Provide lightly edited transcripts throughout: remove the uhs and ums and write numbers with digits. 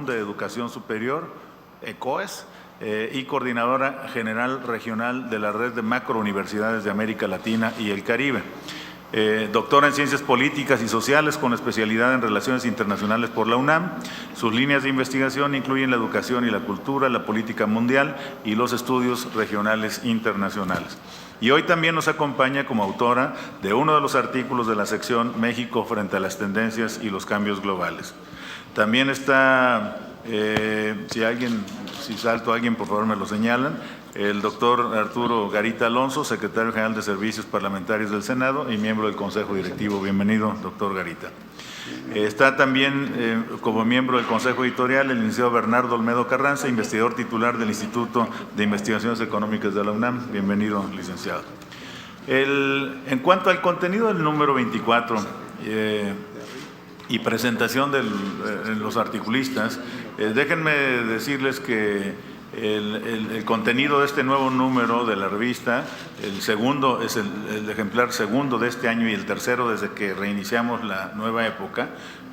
Común de Educación Superior, ECOES, y coordinadora general regional de la Red de Macrouniversidades de América Latina y el Caribe. Doctora en Ciencias Políticas y Sociales con especialidad en Relaciones Internacionales por la UNAM. Sus líneas de investigación incluyen la educación y la cultura, la política mundial y los estudios regionales internacionales. Y hoy también nos acompaña como autora de uno de los artículos de la sección México frente a las tendencias y los cambios globales. También está, si salto a alguien, por favor me lo señalan, el doctor Arturo Garita Alonso, secretario general de Servicios Parlamentarios del Senado y miembro del Consejo Directivo. Bienvenido, doctor Garita. Está también como miembro del Consejo Editorial el licenciado Bernardo Olmedo Carranza, investigador titular del Instituto de Investigaciones Económicas de la UNAM. Bienvenido, licenciado. En cuanto al contenido del número 24 y presentación de los articulistas, déjenme decirles que el contenido de este nuevo número de la revista, el segundo es el ejemplar segundo de este año y el tercero desde que reiniciamos la nueva época.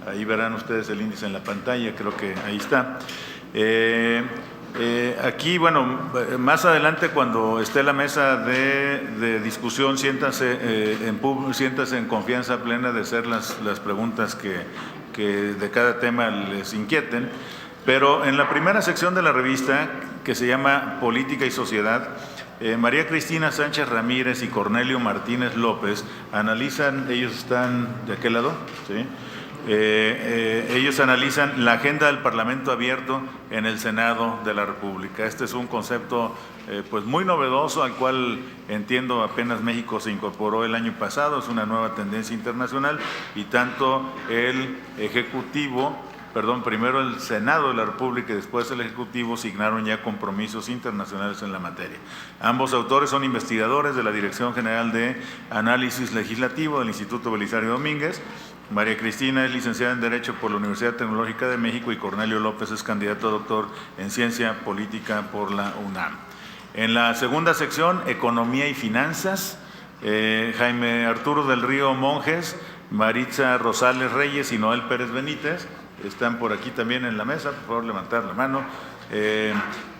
Ahí verán ustedes el índice en la pantalla, creo que ahí está. Aquí, bueno, más adelante cuando esté la mesa de discusión, siéntase en confianza plena de hacer las preguntas que de cada tema les inquieten. Pero en la primera sección de la revista, que se llama Política y Sociedad, María Cristina Sánchez Ramírez y Cornelio Martínez López analizan, ellos están de aquel lado, ¿sí? Ellos analizan la agenda del Parlamento abierto en el Senado de la República. Este es un concepto pues muy novedoso, al cual entiendo apenas México se incorporó el año pasado, es una nueva tendencia internacional, y tanto el primero el Senado de la República y después el Ejecutivo signaron ya compromisos internacionales en la materia. Ambos autores son investigadores de la Dirección General de Análisis Legislativo del Instituto Belisario Domínguez. María Cristina es licenciada en Derecho por la Universidad Tecnológica de México y Cornelio López es candidato a doctor en Ciencia Política por la UNAM. En la segunda sección, Economía y Finanzas, Jaime Arturo del Río Monjes, Maritza Rosales Reyes y Noel Pérez Benítez están por aquí también en la mesa, por favor levantar la mano.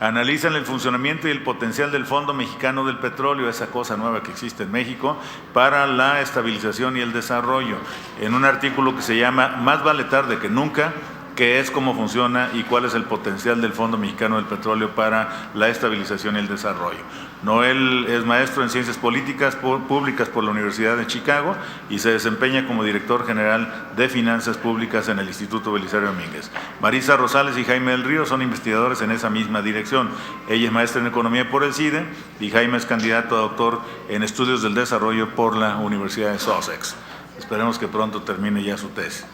Analizan el funcionamiento y el potencial del Fondo Mexicano del Petróleo, esa cosa nueva que existe en México, para la estabilización y el desarrollo, en un artículo que se llama Más vale tarde que nunca, qué es, cómo funciona y cuál es el potencial del Fondo Mexicano del Petróleo para la estabilización y el desarrollo. Noel es maestro en Ciencias Políticas Públicas por la Universidad de Chicago y se desempeña como director general de Finanzas Públicas en el Instituto Belisario Domínguez. Marisa Rosales y Jaime del Río son investigadores en esa misma dirección. Ella es maestra en Economía por el CIDE y Jaime es candidato a doctor en Estudios del Desarrollo por la Universidad de Sussex. Esperemos que pronto termine ya su tesis.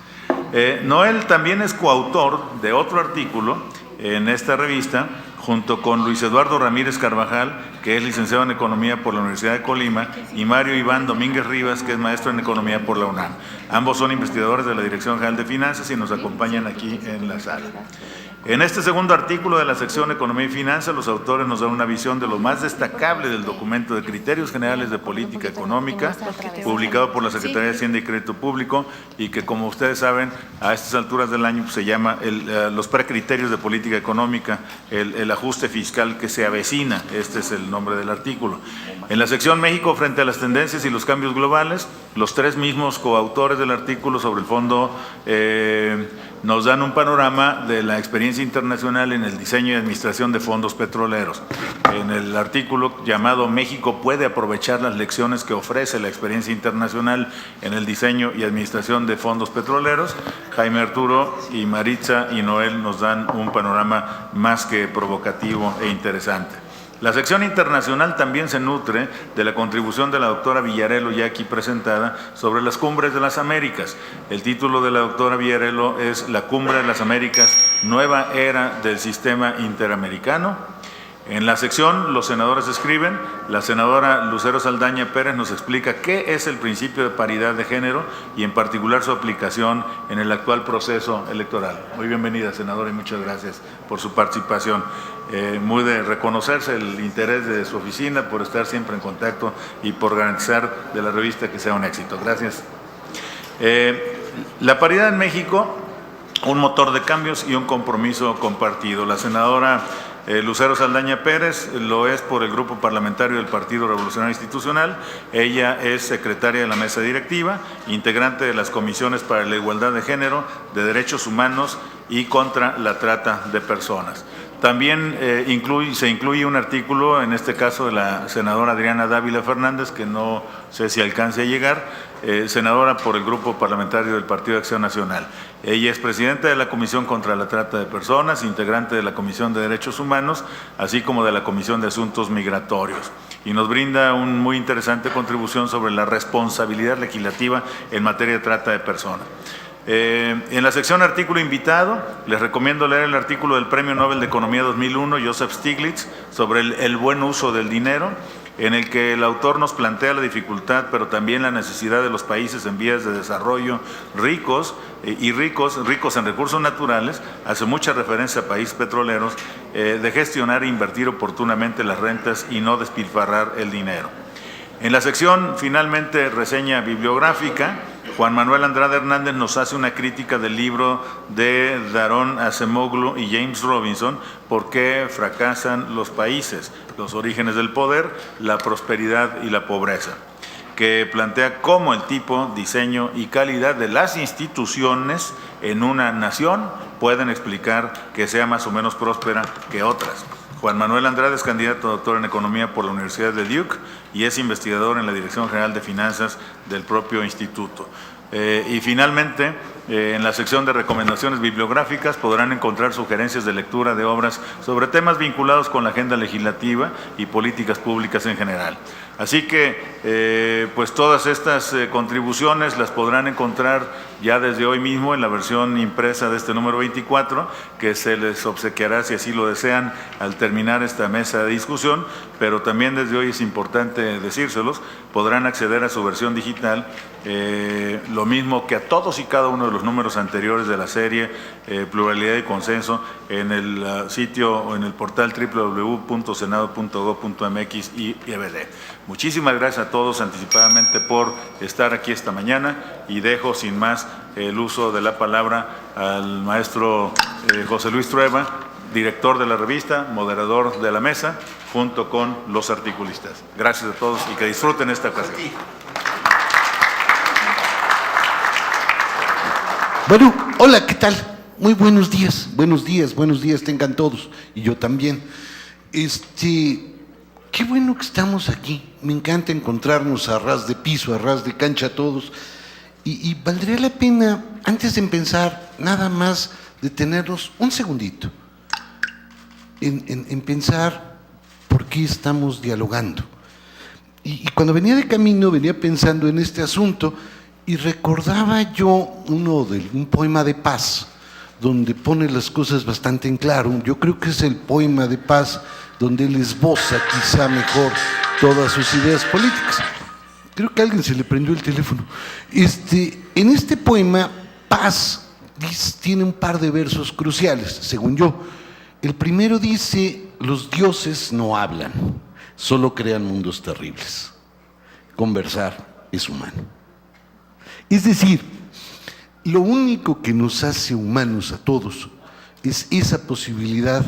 Noel también es coautor de otro artículo en esta revista, junto con Luis Eduardo Ramírez Carvajal, que es licenciado en Economía por la Universidad de Colima, y Mario Iván Domínguez Rivas, que es maestro en Economía por la UNAM. Ambos son investigadores de la Dirección General de Finanzas y nos acompañan aquí en la sala. En este segundo artículo de la sección Economía y Finanzas, los autores nos dan una visión de lo más destacable del documento de Criterios Generales de Política Económica, publicado por la Secretaría de Hacienda y Crédito Público, y que, como ustedes saben, a estas alturas del año se llama los precriterios de política económica, el ajuste fiscal que se avecina. Este es el nombre del artículo. En la sección México frente a las tendencias y los cambios globales, los tres mismos coautores del artículo sobre el fondo nos dan un panorama de la experiencia internacional en el diseño y administración de fondos petroleros. En el artículo llamado México puede aprovechar las lecciones que ofrece la experiencia internacional en el diseño y administración de fondos petroleros, Jaime Arturo y Maritza y Noel nos dan un panorama más que provocativo e interesante. La sección internacional también se nutre de la contribución de la doctora Villarelo, ya aquí presentada, sobre las cumbres de las Américas. El título de la doctora Villarelo es La Cumbre de las Américas, nueva era del sistema interamericano. En la sección, los senadores escriben, la senadora Lucero Saldaña Pérez nos explica qué es el principio de paridad de género y en particular su aplicación en el actual proceso electoral. Muy bienvenida, senadora, y muchas gracias por su participación. Muy de reconocerse el interés de su oficina por estar siempre en contacto y por garantizar de la revista que sea un éxito. Gracias. La paridad en México un motor de cambios y un compromiso compartido. La senadora Lucero Saldaña Pérez lo es por el Grupo Parlamentario del Partido Revolucionario Institucional. Ella es secretaria de la mesa directiva, integrante de las comisiones para la igualdad de género, de derechos humanos y contra la trata de personas. También se incluye un artículo, en este caso de la senadora Adriana Dávila Fernández, que no sé si alcance a llegar, senadora por el Grupo Parlamentario del Partido de Acción Nacional. Ella es presidenta de la Comisión contra la Trata de Personas, integrante de la Comisión de Derechos Humanos, así como de la Comisión de Asuntos Migratorios. Y nos brinda una muy interesante contribución sobre la responsabilidad legislativa en materia de trata de personas. En la sección artículo invitado, les recomiendo leer el artículo del Premio Nobel de Economía 2001, Joseph Stiglitz, sobre el buen uso del dinero, en el que el autor nos plantea la dificultad, pero también la necesidad de los países en vías de desarrollo ricos en recursos naturales, hace mucha referencia a países petroleros, de gestionar e invertir oportunamente las rentas y no despilfarrar el dinero. En la sección, finalmente, reseña bibliográfica, Juan Manuel Andrade Hernández nos hace una crítica del libro de Daron Acemoglu y James Robinson, ¿Por qué fracasan los países? Los orígenes del poder, la prosperidad y la pobreza, que plantea cómo el tipo, diseño y calidad de las instituciones en una nación pueden explicar que sea más o menos próspera que otras. Juan Manuel Andrade es candidato a doctor en Economía por la Universidad de Duke y es investigador en la Dirección General de Finanzas del propio instituto. Y finalmente, en la sección de recomendaciones bibliográficas podrán encontrar sugerencias de lectura de obras sobre temas vinculados con la agenda legislativa y políticas públicas en general. Así que, pues todas estas contribuciones las podrán encontrar ya desde hoy mismo en la versión impresa de este número 24, que se les obsequiará, si así lo desean, al terminar esta mesa de discusión, pero también desde hoy es importante decírselos, podrán acceder a su versión digital, lo mismo que a todos y cada uno de los números anteriores de la serie Pluralidad y Consenso, en el sitio o en el portal www.senado.gov.mx y EBD. Muchísimas gracias a todos anticipadamente por estar aquí esta mañana y dejo sin más el uso de la palabra al maestro José Luis Trueba, director de la revista, moderador de la mesa, junto con los articulistas. Gracias a todos y que disfruten esta ocasión. Bueno, hola, ¿qué tal? Muy buenos días tengan todos, y yo también. Qué bueno que estamos aquí, me encanta encontrarnos a ras de piso, a ras de cancha todos, y valdría la pena, antes de empezar, nada más detenernos un segundito, en pensar por qué estamos dialogando. Y cuando venía de camino, venía pensando en este asunto, y recordaba yo un poema de Paz, donde pone las cosas bastante en claro. Yo creo que es el poema de Paz donde él esboza quizá mejor todas sus ideas políticas. Creo que a alguien se le prendió el teléfono. En este poema, Paz tiene un par de versos cruciales, según yo. El primero dice: los dioses no hablan, solo crean mundos terribles. Conversar es humano. Es decir, lo único que nos hace humanos a todos es esa posibilidad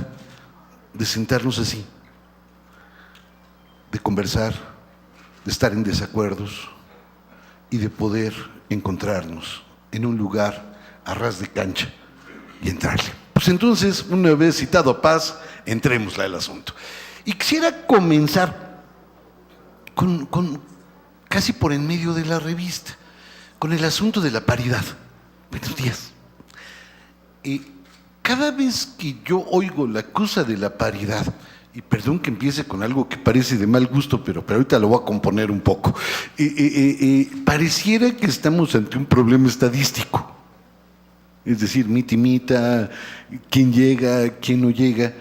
de sentarnos así, de conversar, de estar en desacuerdos y de poder encontrarnos en un lugar a ras de cancha y entrarle. Pues entonces, una vez citado a Paz, entrémosle al asunto. Y quisiera comenzar con casi por en medio de la revista, con el asunto de la paridad. Buenos días. Cada vez que yo oigo la cosa de la paridad, y perdón que empiece con algo que parece de mal gusto, pero ahorita lo voy a componer un poco, pareciera que estamos ante un problema estadístico. Es decir, mita, quién llega, quién no llega.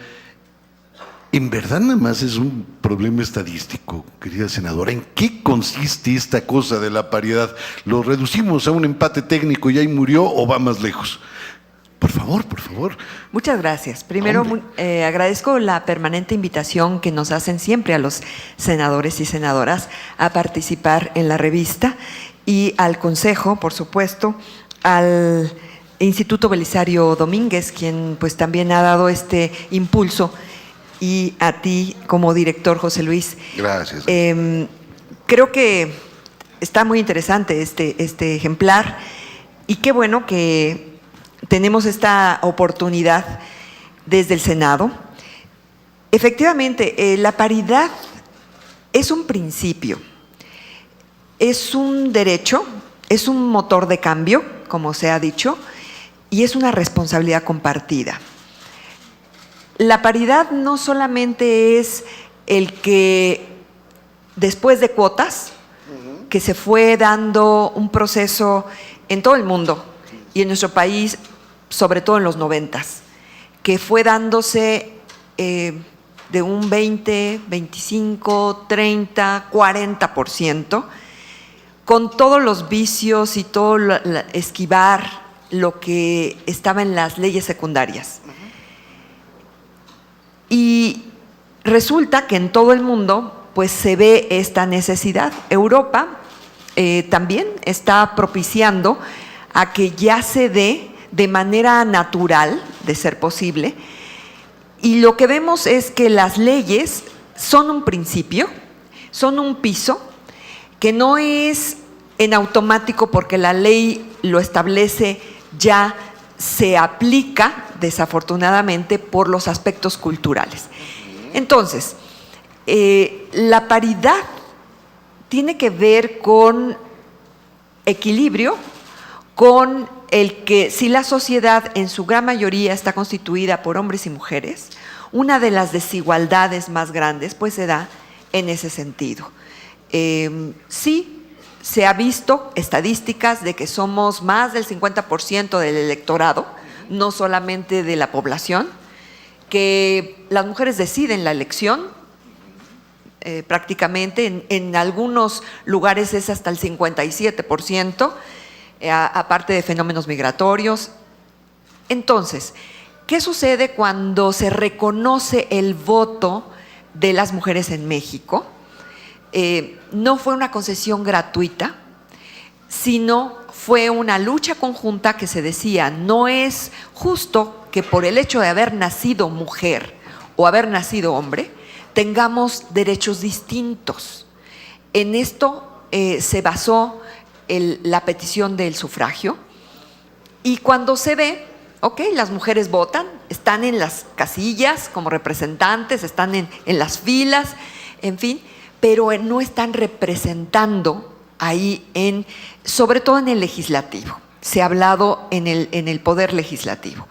En verdad nada más es un problema estadístico, querida senadora. ¿En qué consiste esta cosa de la paridad? ¿Lo reducimos a un empate técnico y ahí murió o va más lejos? Por favor, por favor. Muchas gracias. Primero, agradezco la permanente invitación que nos hacen siempre a los senadores y senadoras a participar en la revista y al Consejo, por supuesto, al Instituto Belisario Domínguez, quien pues también ha dado este impulso, y a ti como director, José Luis. Gracias. Creo que está muy interesante este ejemplar, y qué bueno que tenemos esta oportunidad desde el Senado. Efectivamente, la paridad es un principio, es un derecho, es un motor de cambio, como se ha dicho, y es una responsabilidad compartida. La paridad no solamente es el que después de cuotas, que se fue dando un proceso en todo el mundo y en nuestro país, sobre todo en los 90s, que fue dándose de un 20, 25, 30, 40%, con todos los vicios y todo esquivar lo que estaba en las leyes secundarias. Y resulta que en todo el mundo pues se ve esta necesidad. Europa también está propiciando a que ya se dé de manera natural, de ser posible, y lo que vemos es que las leyes son un principio, son un piso, que no es en automático porque la ley lo establece, ya se aplica desafortunadamente por los aspectos culturales. Entonces, la paridad tiene que ver con equilibrio, con el que si la sociedad en su gran mayoría está constituida por hombres y mujeres, una de las desigualdades más grandes pues se da en ese sentido. Sí, se ha visto estadísticas de que somos más del 50% del electorado, no solamente de la población, que las mujeres deciden la elección, prácticamente, en algunos lugares es hasta el 57%, aparte de fenómenos migratorios. Entonces, ¿qué sucede cuando se reconoce el voto de las mujeres en México? No fue una concesión gratuita, sino fue una lucha conjunta que se decía, no es justo que por el hecho de haber nacido mujer o haber nacido hombre, tengamos derechos distintos. En esto se basó la petición del sufragio, y cuando se ve, ok, las mujeres votan, están en las casillas como representantes, están en las filas, en fin, pero no están representando ahí, sobre todo en el legislativo. Se ha hablado en el poder legislativo.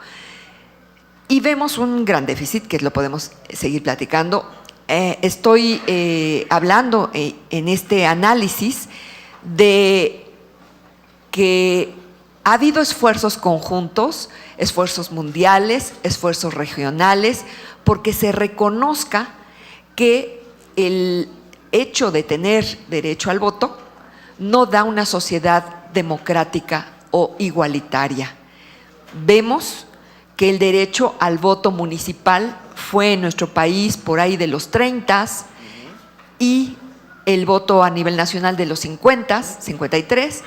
Y vemos un gran déficit, que lo podemos seguir platicando. Estoy hablando en este análisis de que ha habido esfuerzos conjuntos, esfuerzos mundiales, esfuerzos regionales, porque se reconozca que el hecho de tener derecho al voto no da una sociedad democrática o igualitaria. Vemos que el derecho al voto municipal fue en nuestro país por ahí de los 30s y el voto a nivel nacional de los 50s, 53,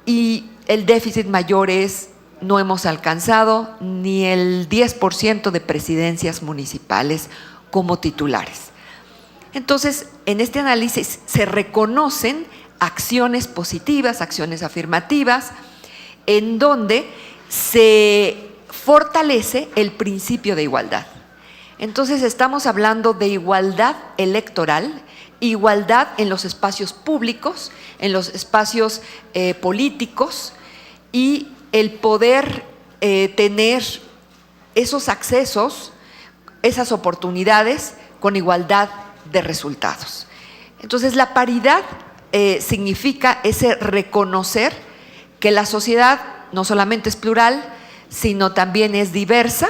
y el déficit mayor es no hemos alcanzado ni el 10% de presidencias municipales como titulares. Entonces, en este análisis se reconocen acciones positivas, acciones afirmativas, en donde se fortalece el principio de igualdad. Entonces, estamos hablando de igualdad electoral, igualdad en los espacios públicos, en los espacios políticos, y el poder tener esos accesos, esas oportunidades con igualdad de resultados. Entonces, la paridad significa ese reconocer que la sociedad no solamente es plural, sino también es diversa,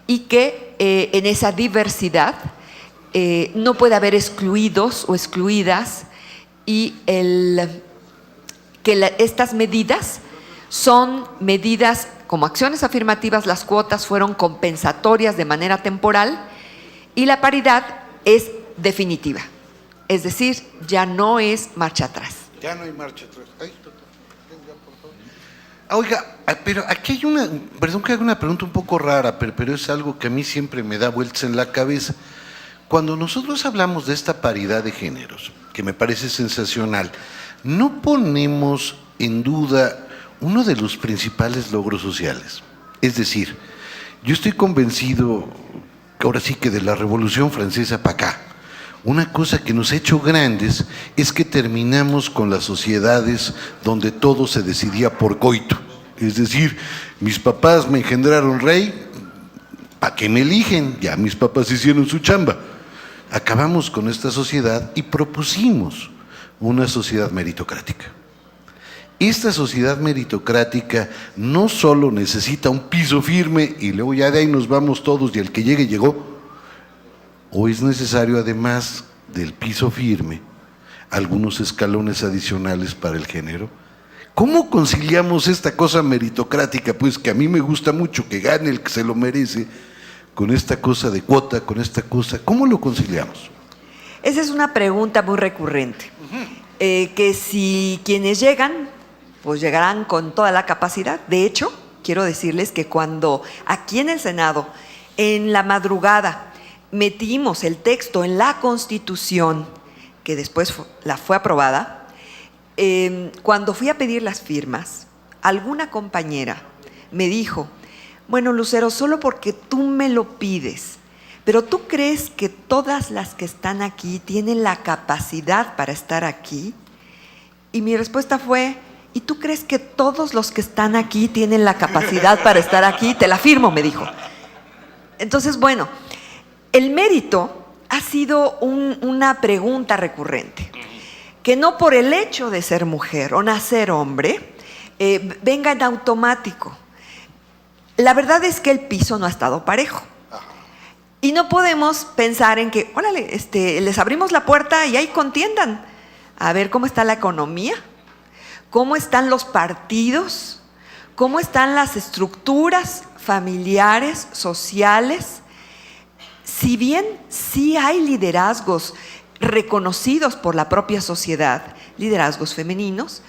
y que en esa diversidad no puede haber excluidos o excluidas, y estas medidas son medidas como acciones afirmativas. Las cuotas fueron compensatorias de manera temporal, y la paridad es definitiva, es decir, ya no es marcha atrás. Ya no hay marcha atrás. Ay, venga, por favor. Oiga, pero aquí hay una, perdón que haga una pregunta un poco rara, pero es algo que a mí siempre me da vueltas en la cabeza. Cuando nosotros hablamos de esta paridad de géneros, que me parece sensacional, no ponemos en duda uno de los principales logros sociales. Es decir, yo estoy convencido, ahora sí que de la Revolución Francesa para acá, una cosa que nos ha hecho grandes es que terminamos con las sociedades donde todo se decidía por coito. Es decir, mis papás me engendraron rey, ¿para qué me eligen? Ya mis papás hicieron su chamba. Acabamos con esta sociedad y propusimos una sociedad meritocrática. Esta sociedad meritocrática no solo necesita un piso firme y luego ya de ahí nos vamos todos y el que llegue llegó, o es necesario además del piso firme algunos escalones adicionales para el género. ¿Cómo conciliamos esta cosa meritocrática, pues que a mí me gusta mucho, que gane el que se lo merece, con esta cosa de cuota, con esta cosa? ¿Cómo lo conciliamos? Esa es una pregunta muy recurrente, que si quienes llegan, pues llegarán con toda la capacidad. De hecho, quiero decirles que cuando aquí en el Senado, en la madrugada, metimos el texto en la Constitución, que después fue aprobada, cuando fui a pedir las firmas, alguna compañera me dijo, bueno, Lucero, solo porque tú me lo pides, pero ¿tú crees que todas las que están aquí tienen la capacidad para estar aquí? Y mi respuesta fue, ¿y tú crees que todos los que están aquí tienen la capacidad para estar aquí? Te la firmo, me dijo. Entonces, bueno, el mérito ha sido una pregunta recurrente, que no por el hecho de ser mujer o nacer hombre, venga en automático. La verdad es que el piso no ha estado parejo. Y no podemos pensar en que, órale, les abrimos la puerta y ahí contiendan. A ver cómo está la economía, cómo están los partidos, cómo están las estructuras familiares, sociales. Si bien sí hay liderazgos reconocidos por la propia sociedad, liderazgos femeninos,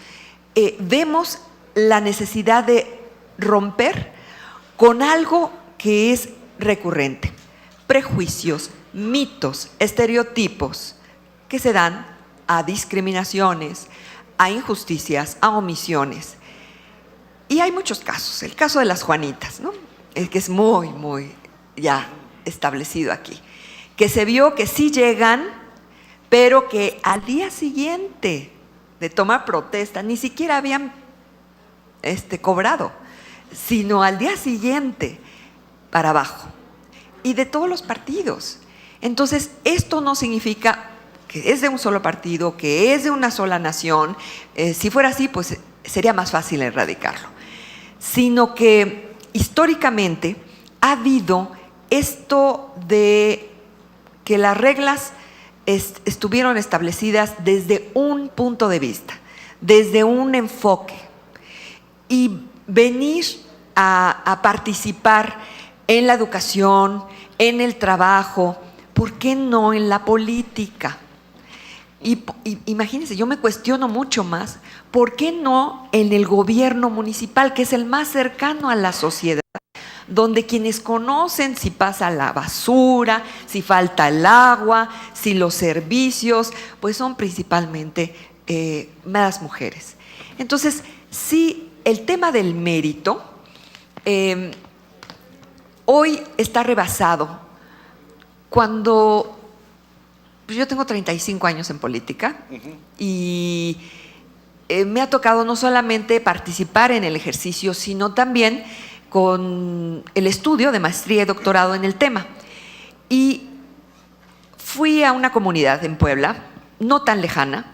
vemos la necesidad de romper con algo que es recurrente: prejuicios, mitos, estereotipos que se dan a discriminaciones, a injusticias, a omisiones. Y hay muchos casos. El caso de las Juanitas, ¿no? El que es muy, muy ya establecido aquí, que se vio que sí llegan, pero que al día siguiente de tomar protesta ni siquiera habían cobrado, sino al día siguiente para abajo, y de todos los partidos. Entonces, esto no significa que es de un solo partido, que es de una sola nación. Si fuera así, pues sería más fácil erradicarlo, sino que históricamente ha habido esto de que las reglas estuvieron establecidas desde un punto de vista, desde un enfoque, y venir a participar en la educación, en el trabajo, ¿por qué no en la política? Y imagínense, yo me cuestiono mucho más, ¿por qué no en el gobierno municipal, que es el más cercano a la sociedad, donde quienes conocen si pasa la basura, si falta el agua, si los servicios, pues son principalmente las mujeres? Entonces, sí, el tema del mérito hoy está rebasado. Cuando yo tengo 35 años en política y me ha tocado no solamente participar en el ejercicio, sino también con el estudio de maestría y doctorado en el tema. Y fui a una comunidad en Puebla, no tan lejana.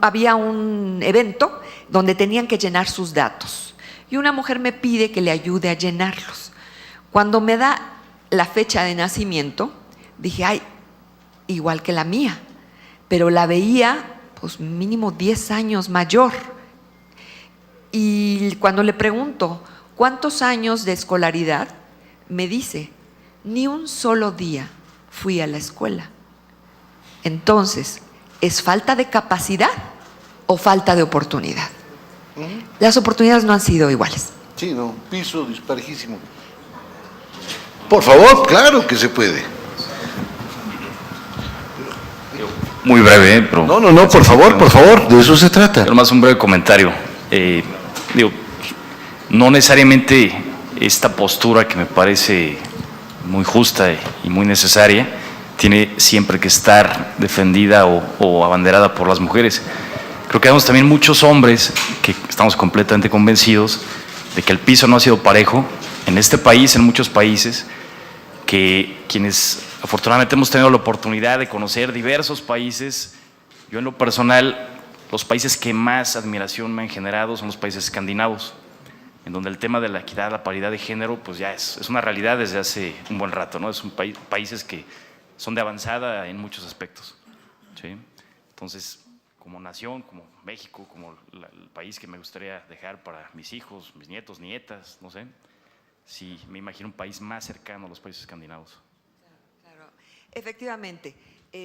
Había un evento donde tenían que llenar sus datos y una mujer me pide que le ayude a llenarlos. Cuando me da la fecha de nacimiento, dije, ay, igual que la mía, pero la veía pues mínimo 10 años mayor. Y cuando le pregunto, ¿cuántos años de escolaridad? Me dice, ni un solo día fui a la escuela. Entonces, ¿es falta de capacidad o falta de oportunidad? Las oportunidades no han sido iguales. Sí, no, piso disparejísimo. Por favor, claro que se puede. Muy breve, pero... No, por favor, de eso se trata. Pero más un breve comentario. No necesariamente esta postura que me parece muy justa y muy necesaria tiene siempre que estar defendida o abanderada por las mujeres. Creo que vemos también muchos hombres que estamos completamente convencidos de que el piso no ha sido parejo en este país, en muchos países, que quienes afortunadamente hemos tenido la oportunidad de conocer diversos países, yo en lo personal, los países que más admiración me han generado son los países escandinavos, en donde el tema de la equidad, la paridad de género, pues ya es una realidad desde hace un buen rato, ¿no? Son países que son de avanzada en muchos aspectos, ¿sí? Entonces, como nación, como México, como el país que me gustaría dejar para mis hijos, mis nietos, nietas, no sé, sí, me imagino un país más cercano a los países escandinavos. Claro. Efectivamente,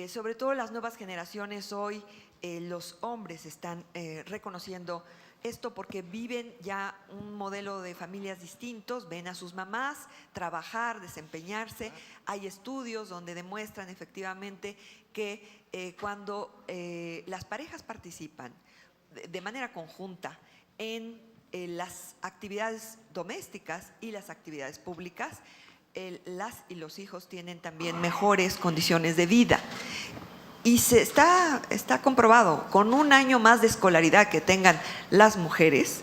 sobre todo las nuevas generaciones hoy, los hombres están reconociendo esto porque viven ya un modelo de familias distintos, ven a sus mamás trabajar, desempeñarse. Hay estudios donde demuestran efectivamente que cuando las parejas participan de manera conjunta en las actividades domésticas y las actividades públicas, las y los hijos tienen también mejores condiciones de vida. Y está comprobado, con un año más de escolaridad que tengan las mujeres,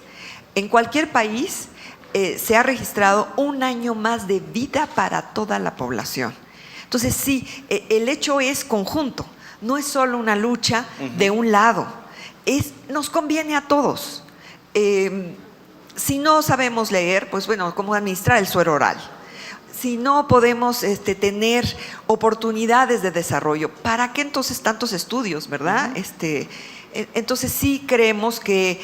en cualquier país se ha registrado un año más de vida para toda la población. Entonces sí, el hecho es conjunto, no es solo una lucha de un lado, nos conviene a todos. Si no sabemos leer, pues bueno, ¿cómo administrar el suero oral? Si no podemos tener oportunidades de desarrollo, ¿para qué entonces tantos estudios, verdad? Entonces sí creemos que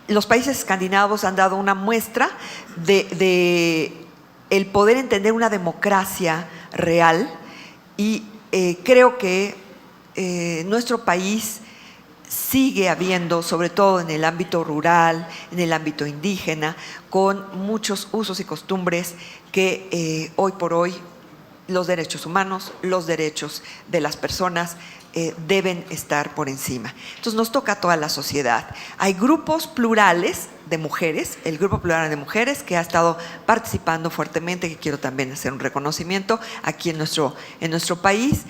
los países escandinavos han dado una muestra de el poder entender una democracia real y creo que nuestro país sigue habiendo, sobre todo en el ámbito rural, en el ámbito indígena, con muchos usos y costumbres que hoy por hoy los derechos humanos, los derechos de las personas deben estar por encima. Entonces nos toca a toda la sociedad. Hay grupos plurales de mujeres, el Grupo Plural de Mujeres que ha estado participando fuertemente, que quiero también hacer un reconocimiento aquí en nuestro país.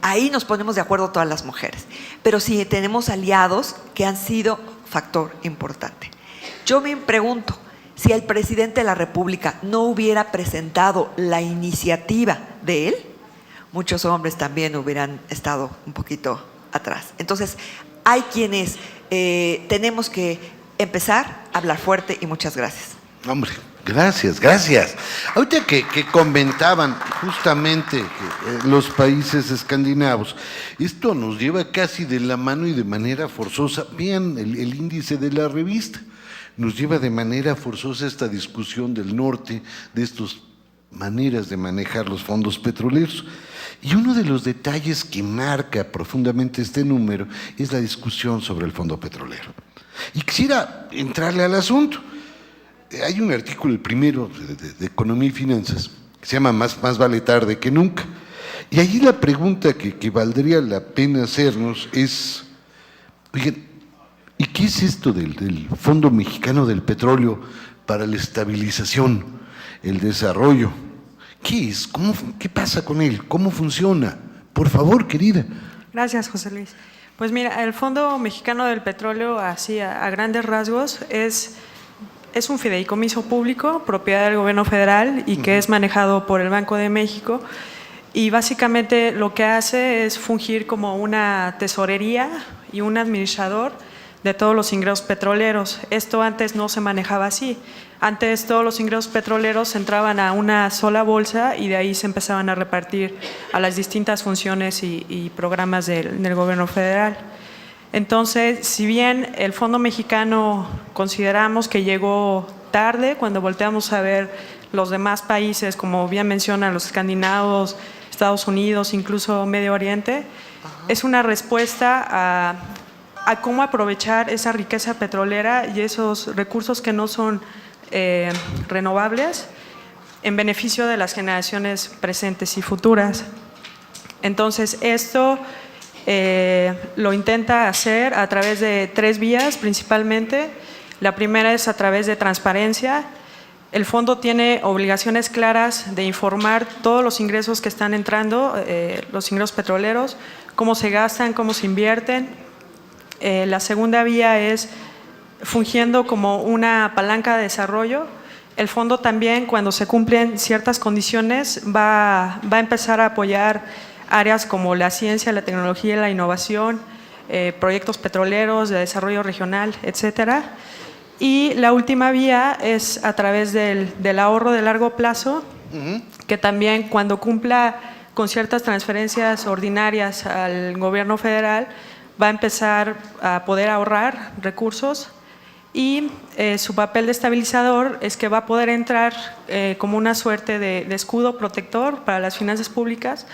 Ahí nos ponemos de acuerdo todas las mujeres, pero sí tenemos aliados que han sido factor importante. Yo me pregunto, si el presidente de la República no hubiera presentado la iniciativa de él, muchos hombres también hubieran estado un poquito atrás. Entonces, hay quienes tenemos que empezar a hablar fuerte y muchas gracias. Hombre, gracias. Ahorita que comentaban justamente que los países escandinavos, esto nos lleva casi de la mano y de manera forzosa. Vean el índice de la revista. Nos lleva de manera forzosa esta discusión del norte, de estas maneras de manejar los fondos petroleros. Y uno de los detalles que marca profundamente este número es la discusión sobre el fondo petrolero. Y quisiera entrarle al asunto. Hay un artículo, el primero de Economía y Finanzas, que se llama Más vale tarde que nunca. Y allí la pregunta que valdría la pena hacernos es, oigan, ¿y qué es esto del Fondo Mexicano del Petróleo para la estabilización, el desarrollo? ¿Qué es? ¿Qué pasa con él? ¿Cómo funciona? Por favor, querida. Gracias, José Luis. Pues mira, el Fondo Mexicano del Petróleo, así a grandes rasgos, es un fideicomiso público, propiedad del gobierno federal y que es manejado por el Banco de México. Y básicamente lo que hace es fungir como una tesorería y un administrador de todos los ingresos petroleros. Esto antes no se manejaba así. Antes todos los ingresos petroleros entraban a una sola bolsa y de ahí se empezaban a repartir a las distintas funciones y programas del gobierno federal. Entonces, si bien el Fondo Mexicano consideramos que llegó tarde, cuando volteamos a ver los demás países, como bien mencionan los escandinavos, Estados Unidos, incluso Medio Oriente, es una respuesta a cómo aprovechar esa riqueza petrolera y esos recursos que no son renovables en beneficio de las generaciones presentes y futuras. Entonces, esto lo intenta hacer a través de 3 vías principalmente. La primera es a través de transparencia. El fondo tiene obligaciones claras de informar todos los ingresos que están entrando, los ingresos petroleros, cómo se gastan, cómo se invierten. La segunda vía es fungiendo como una palanca de desarrollo. El fondo también, cuando se cumplen ciertas condiciones, va a empezar a apoyar áreas como la ciencia, la tecnología y la innovación, proyectos petroleros de desarrollo regional, etcétera. Y la última vía es a través del ahorro de largo plazo, que también cuando cumpla con ciertas transferencias ordinarias al gobierno federal, va a empezar a poder ahorrar recursos y su papel de estabilizador es que va a poder entrar como una suerte de escudo protector para las finanzas públicas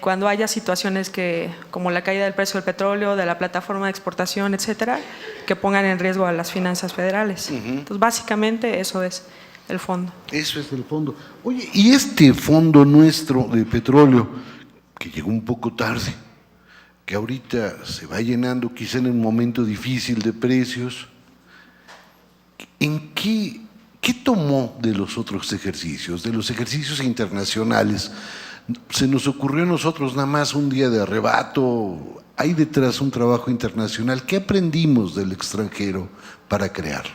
cuando haya situaciones como la caída del precio del petróleo, de la plataforma de exportación, etcétera, que pongan en riesgo a las finanzas federales. Entonces, básicamente eso es el fondo. Eso es el fondo. Oye, y este fondo nuestro de petróleo, que llegó un poco tarde, que ahorita se va llenando quizá en un momento difícil de precios, ¿en qué tomó de los otros ejercicios, de los ejercicios internacionales? Se nos ocurrió a nosotros nada más un día de arrebato, hay detrás un trabajo internacional. ¿Qué aprendimos del extranjero para crearlo?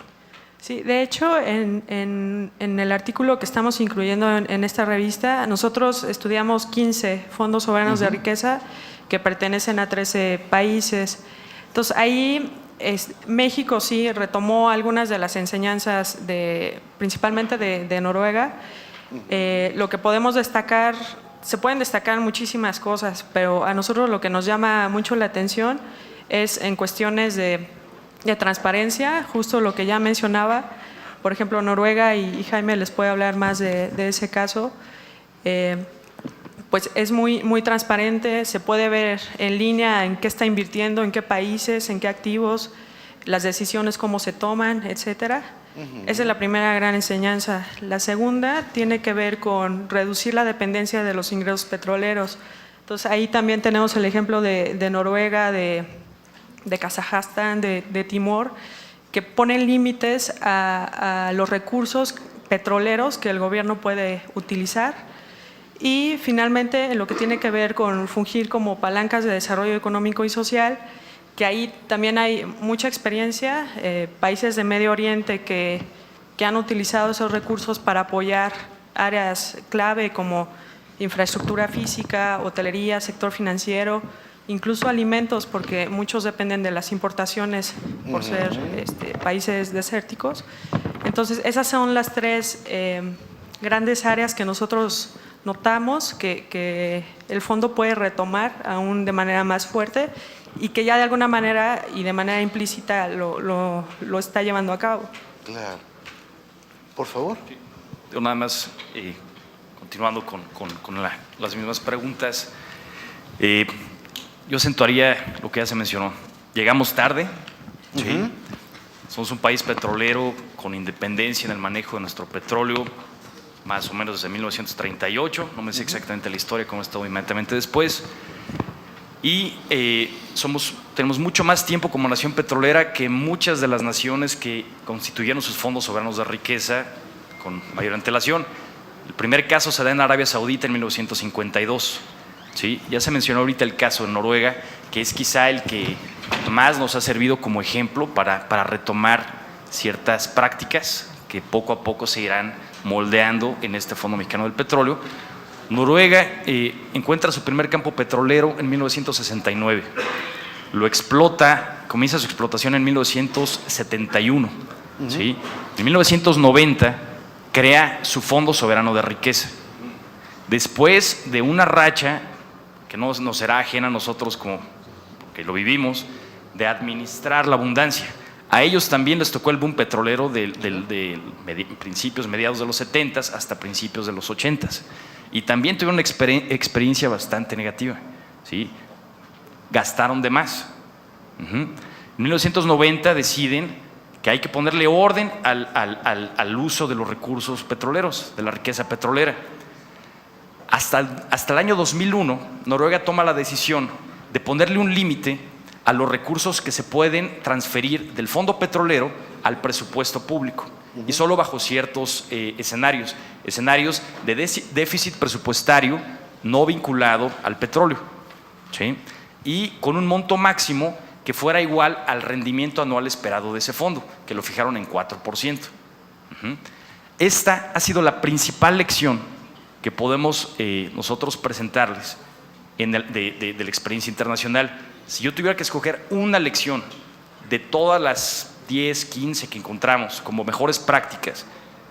Sí, de hecho, en el artículo que estamos incluyendo en esta revista, nosotros estudiamos 15 fondos soberanos de riqueza que pertenecen a 13 países. Entonces, ahí México sí retomó algunas de las enseñanzas principalmente de Noruega. Lo que podemos destacar, se pueden destacar muchísimas cosas, pero a nosotros lo que nos llama mucho la atención es en cuestiones de transparencia, justo lo que ya mencionaba. Por ejemplo, Noruega, y Jaime les puede hablar más de ese caso, pues es muy transparente, se puede ver en línea en qué está invirtiendo, en qué países, en qué activos, las decisiones, cómo se toman, etcétera. Esa es la primera gran enseñanza. La segunda tiene que ver con reducir la dependencia de los ingresos petroleros. Entonces, ahí también tenemos el ejemplo de Noruega, de Kazajstán, de Timor, que ponen límites a los recursos petroleros que el gobierno puede utilizar. Y finalmente, en lo que tiene que ver con fungir como palancas de desarrollo económico y social, que ahí también hay mucha experiencia, países de Medio Oriente que han utilizado esos recursos para apoyar áreas clave como infraestructura física, hotelería, sector financiero, incluso alimentos, porque muchos dependen de las importaciones por ser países desérticos. Entonces, esas son las 3 grandes áreas que nosotros notamos que el fondo puede retomar aún de manera más fuerte y que ya de alguna manera y de manera implícita lo está llevando a cabo. Claro. Por favor. Yo nada más, continuando con las mismas preguntas, yo acentuaría lo que ya se mencionó. Llegamos tarde, ¿sí? Somos un país petrolero con independencia en el manejo de nuestro petróleo, más o menos desde 1938, no me sé exactamente la historia, cómo está inmediatamente después. Y tenemos mucho más tiempo como nación petrolera que muchas de las naciones que constituyeron sus fondos soberanos de riqueza con mayor antelación. El primer caso se da en Arabia Saudita en 1952. ¿Sí? Ya se mencionó ahorita el caso de Noruega, que es quizá el que más nos ha servido como ejemplo para retomar ciertas prácticas que poco a poco se irán moldeando en este Fondo Mexicano del Petróleo. Noruega encuentra su primer campo petrolero en 1969. Lo explota, comienza su explotación en 1971. ¿Sí? En 1990 crea su Fondo Soberano de Riqueza. Después de una racha que no nos será ajena a nosotros como que lo vivimos, de administrar la abundancia. A ellos también les tocó el boom petrolero de principios, mediados de los 70s hasta principios de los 80s. Y también tuvieron una experiencia bastante negativa. ¿Sí? Gastaron de más. En 1990 deciden que hay que ponerle orden al uso de los recursos petroleros, de la riqueza petrolera. Hasta el año 2001, Noruega toma la decisión de ponerle un límite a los recursos que se pueden transferir del fondo petrolero al presupuesto público, y solo bajo ciertos escenarios de déficit presupuestario no vinculado al petróleo, ¿sí? Y con un monto máximo que fuera igual al rendimiento anual esperado de ese fondo, que lo fijaron en 4%. Esta ha sido la principal lección que podemos nosotros presentarles de la experiencia internacional. Si yo tuviera que escoger una lección de todas las 10, 15 que encontramos como mejores prácticas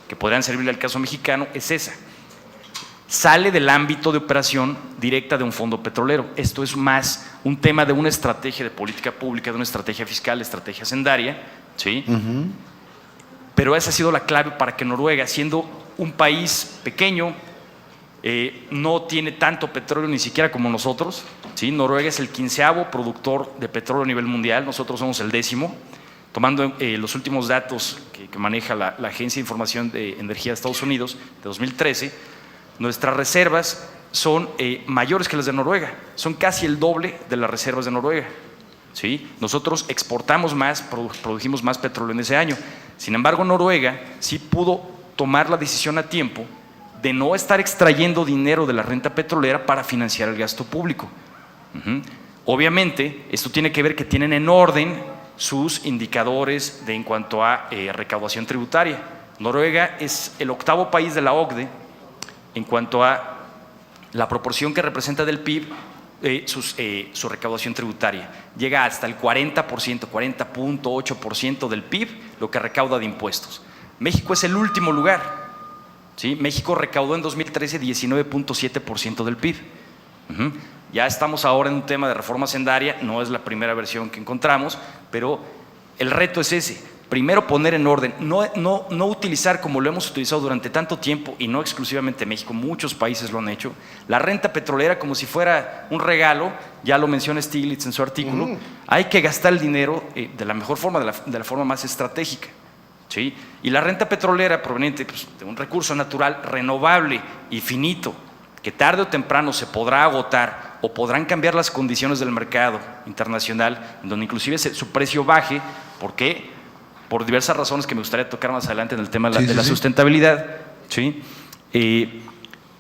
que podrían servirle al caso mexicano, es esa. Sale del ámbito de operación directa de un fondo petrolero. Esto es más un tema de una estrategia de política pública, de una estrategia fiscal, estrategia hacendaria, ¿sí? Pero esa ha sido la clave para que Noruega, siendo un país pequeño, no tiene tanto petróleo ni siquiera como nosotros, ¿sí? Noruega es el 15º productor de petróleo a nivel mundial, nosotros somos el 10º. Tomando los últimos datos que maneja la Agencia de Información de Energía de Estados Unidos de 2013, nuestras reservas son mayores que las de Noruega, son casi el doble de las reservas de Noruega, ¿sí? Nosotros exportamos más, produjimos más petróleo en ese año. Sin embargo, Noruega sí pudo tomar la decisión a tiempo de no estar extrayendo dinero de la renta petrolera para financiar el gasto público. Obviamente, esto tiene que ver que tienen en orden sus indicadores en cuanto a recaudación tributaria. Noruega es el 8º país de la OCDE en cuanto a la proporción que representa del PIB su recaudación tributaria. Llega hasta el 40%, 40.8% del PIB lo que recauda de impuestos. México es el último lugar, ¿sí? México recaudó en 2013 19.7% del PIB. Ya estamos ahora en un tema de reforma hacendaria, no es la primera versión que encontramos, pero el reto es ese. Primero poner en orden, no utilizar como lo hemos utilizado durante tanto tiempo, y no exclusivamente México, muchos países lo han hecho, la renta petrolera como si fuera un regalo, ya lo menciona Stiglitz en su artículo. Hay que gastar el dinero de la mejor forma, de la forma más estratégica, ¿sí? Y la renta petrolera proveniente de un recurso natural renovable y finito, que tarde o temprano se podrá agotar o podrán cambiar las condiciones del mercado internacional, donde inclusive su precio baje. ¿Por qué? Por diversas razones que me gustaría tocar más adelante en el tema de la sustentabilidad, ¿sí?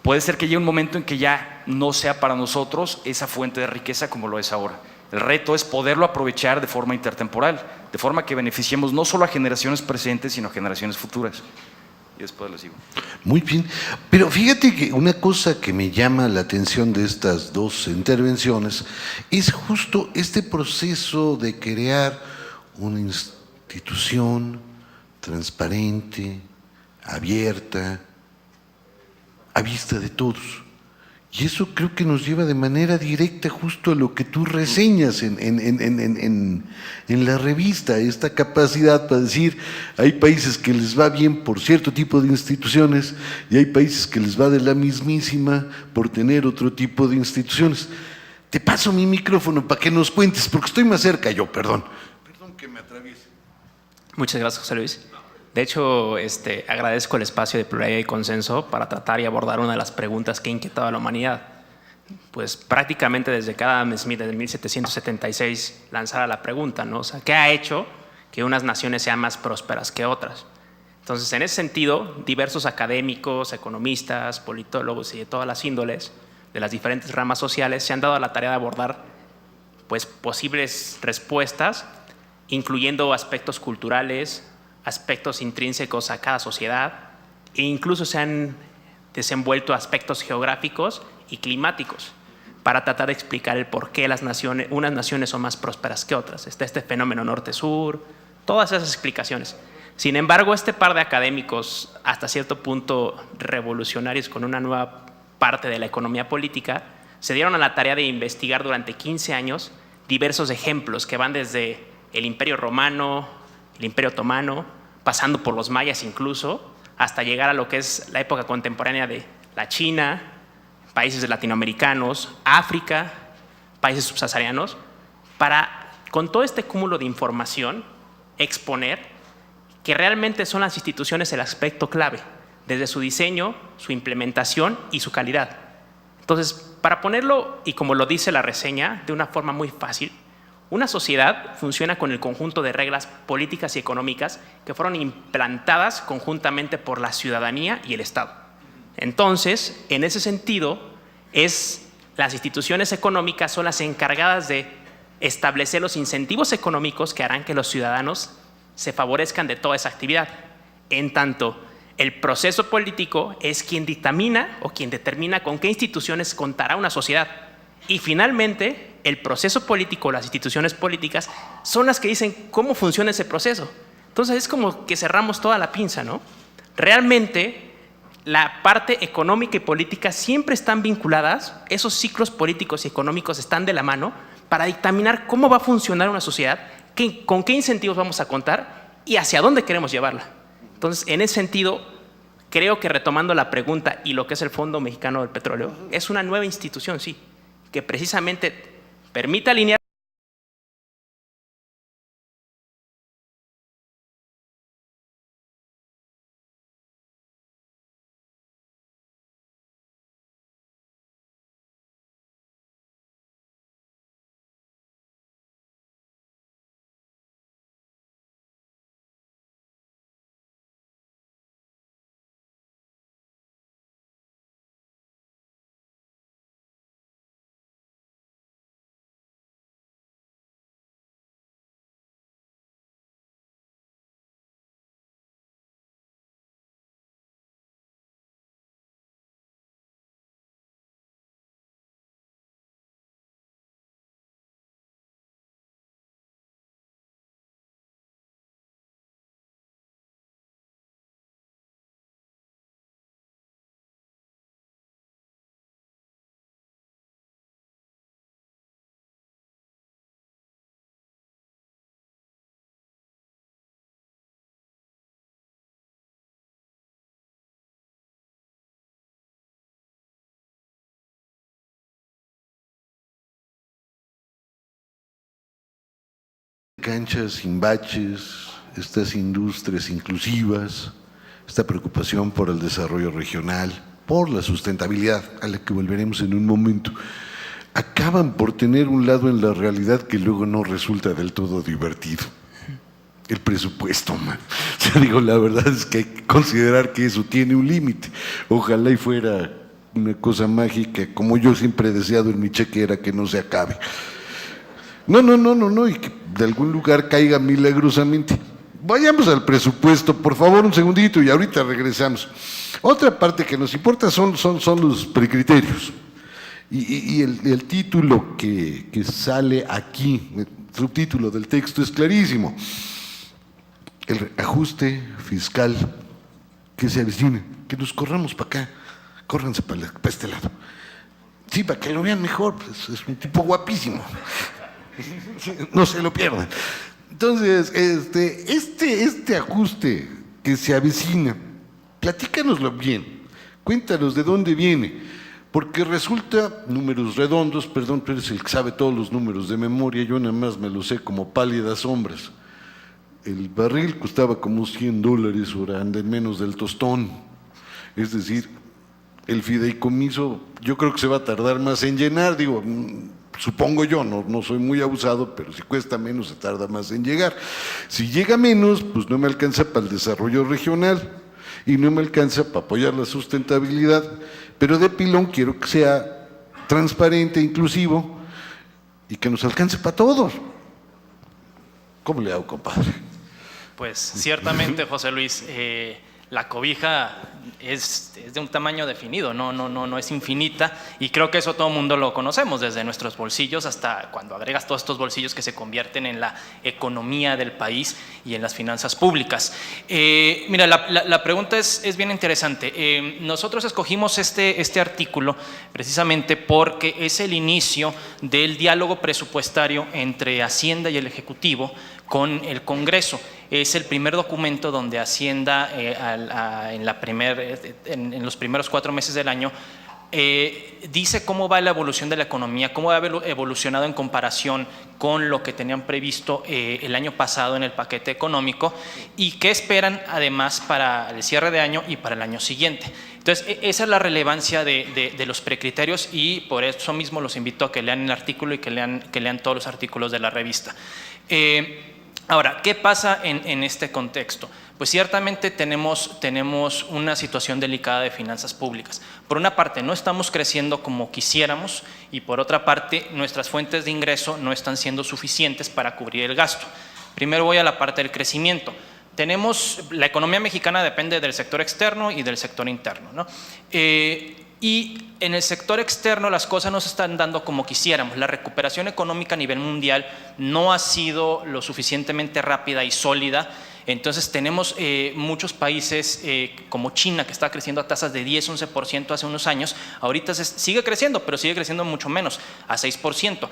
Puede ser que llegue un momento en que ya no sea para nosotros esa fuente de riqueza como lo es ahora. El reto es poderlo aprovechar de forma intertemporal, de forma que beneficiemos no solo a generaciones presentes, sino a generaciones futuras. Y después les sigo. Muy bien, pero fíjate que una cosa que me llama la atención de estas dos intervenciones es justo este proceso de crear una institución transparente, abierta, a vista de todos. Y eso creo que nos lleva de manera directa justo a lo que tú reseñas en la revista, esta capacidad para decir, hay países que les va bien por cierto tipo de instituciones y hay países que les va de la mismísima por tener otro tipo de instituciones. Te paso mi micrófono para que nos cuentes, porque estoy más cerca yo, perdón. Perdón que me atraviese. Muchas gracias, José Luis. De hecho, agradezco el espacio de pluralidad y consenso para tratar y abordar una de las preguntas que ha inquietado a la humanidad. Pues prácticamente desde que Adam Smith en 1776 lanzara la pregunta, ¿no? O sea, ¿qué ha hecho que unas naciones sean más prósperas que otras? Entonces, en ese sentido, diversos académicos, economistas, politólogos y de todas las índoles, de las diferentes ramas sociales, se han dado a la tarea de abordar pues, posibles respuestas, incluyendo aspectos culturales, aspectos intrínsecos a cada sociedad, e incluso se han desenvuelto aspectos geográficos y climáticos para tratar de explicar el por qué unas naciones son más prósperas que otras. Está este fenómeno norte-sur, todas esas explicaciones. Sin embargo, este par de académicos, hasta cierto punto revolucionarios con una nueva parte de la economía política, se dieron a la tarea de investigar durante 15 años diversos ejemplos que van desde el Imperio Romano, el Imperio Otomano, pasando por los mayas incluso, hasta llegar a lo que es la época contemporánea de la China, países latinoamericanos, África, países subsaharianos, para con todo este cúmulo de información, exponer que realmente son las instituciones el aspecto clave, desde su diseño, su implementación y su calidad. Entonces, para ponerlo, y como lo dice la reseña, de una forma muy fácil, una sociedad funciona con el conjunto de reglas políticas y económicas que fueron implantadas conjuntamente por la ciudadanía y el Estado. Entonces, en ese sentido, las instituciones económicas son las encargadas de establecer los incentivos económicos que harán que los ciudadanos se favorezcan de toda esa actividad. En tanto, el proceso político es quien dictamina o quien determina con qué instituciones contará una sociedad. Y finalmente, el proceso político, las instituciones políticas, son las que dicen cómo funciona ese proceso. Entonces es como que cerramos toda la pinza, ¿no? Realmente, la parte económica y política siempre están vinculadas, esos ciclos políticos y económicos están de la mano para dictaminar cómo va a funcionar una sociedad, con qué incentivos vamos a contar y hacia dónde queremos llevarla. Entonces, en ese sentido, creo que retomando la pregunta y lo que es el Fondo Mexicano del Petróleo, es una nueva institución, sí, que precisamente permite alinear canchas sin baches, estas industrias inclusivas, esta preocupación por el desarrollo regional, por la sustentabilidad, a la que volveremos en un momento, acaban por tener un lado en la realidad que luego no resulta del todo divertido. El presupuesto, man. O sea, digo, la verdad es que hay que considerar que eso tiene un límite. Ojalá y fuera una cosa mágica, como yo siempre he deseado en mi chequera, que no se acabe. No, y que de algún lugar caiga milagrosamente. Vayamos al presupuesto, por favor, un segundito y ahorita regresamos. Otra parte que nos importa son los precriterios. Y el título que sale aquí, el subtítulo del texto es clarísimo. El ajuste fiscal que se avecina, que nos corramos para acá, córranse para este lado. Sí, para que lo vean mejor, pues es un tipo guapísimo. No se lo pierdan. Entonces, este ajuste que se avecina, platícanoslo bien, cuéntanos de dónde viene, porque resulta, números redondos, perdón, tú eres el que sabe todos los números de memoria, yo nada más me los sé como pálidas sombras. El barril costaba como $100, ahora anda en menos del tostón. Es decir, el fideicomiso yo creo que se va a tardar más en llenar, digo, supongo yo, no soy muy abusado, pero si cuesta menos se tarda más en llegar. Si llega menos, pues no me alcanza para el desarrollo regional y no me alcanza para apoyar la sustentabilidad, pero de pilón quiero que sea transparente, inclusivo y que nos alcance para todos. ¿Cómo le hago, compadre? Pues ciertamente, José Luis, la cobija es de un tamaño definido, no es infinita, y creo que eso todo el mundo lo conocemos, desde nuestros bolsillos hasta cuando agregas todos estos bolsillos que se convierten en la economía del país y en las finanzas públicas. Mira, la pregunta es bien interesante. Nosotros escogimos este artículo precisamente porque es el inicio del diálogo presupuestario entre Hacienda y el Ejecutivo con el Congreso. Es el primer documento donde Hacienda en los primeros 4 meses del año dice cómo va la evolución de la economía, cómo ha evolucionado en comparación con lo que tenían previsto el año pasado en el paquete económico y qué esperan además para el cierre de año y para el año siguiente. Entonces, esa es la relevancia de los precriterios y por eso mismo los invito a que lean el artículo y que lean todos los artículos de la revista. Ahora, ¿qué pasa en este contexto? Pues ciertamente tenemos una situación delicada de finanzas públicas. Por una parte, no estamos creciendo como quisiéramos y por otra parte, nuestras fuentes de ingreso no están siendo suficientes para cubrir el gasto. Primero voy a la parte del crecimiento. La economía mexicana depende del sector externo y del sector interno, ¿no? Y en el sector externo las cosas no se están dando como quisiéramos. La recuperación económica a nivel mundial no ha sido lo suficientemente rápida y sólida. Entonces tenemos muchos países como China, que está creciendo a tasas de 10-11% hace unos años. Ahorita sigue creciendo, pero sigue creciendo mucho menos, a 6%.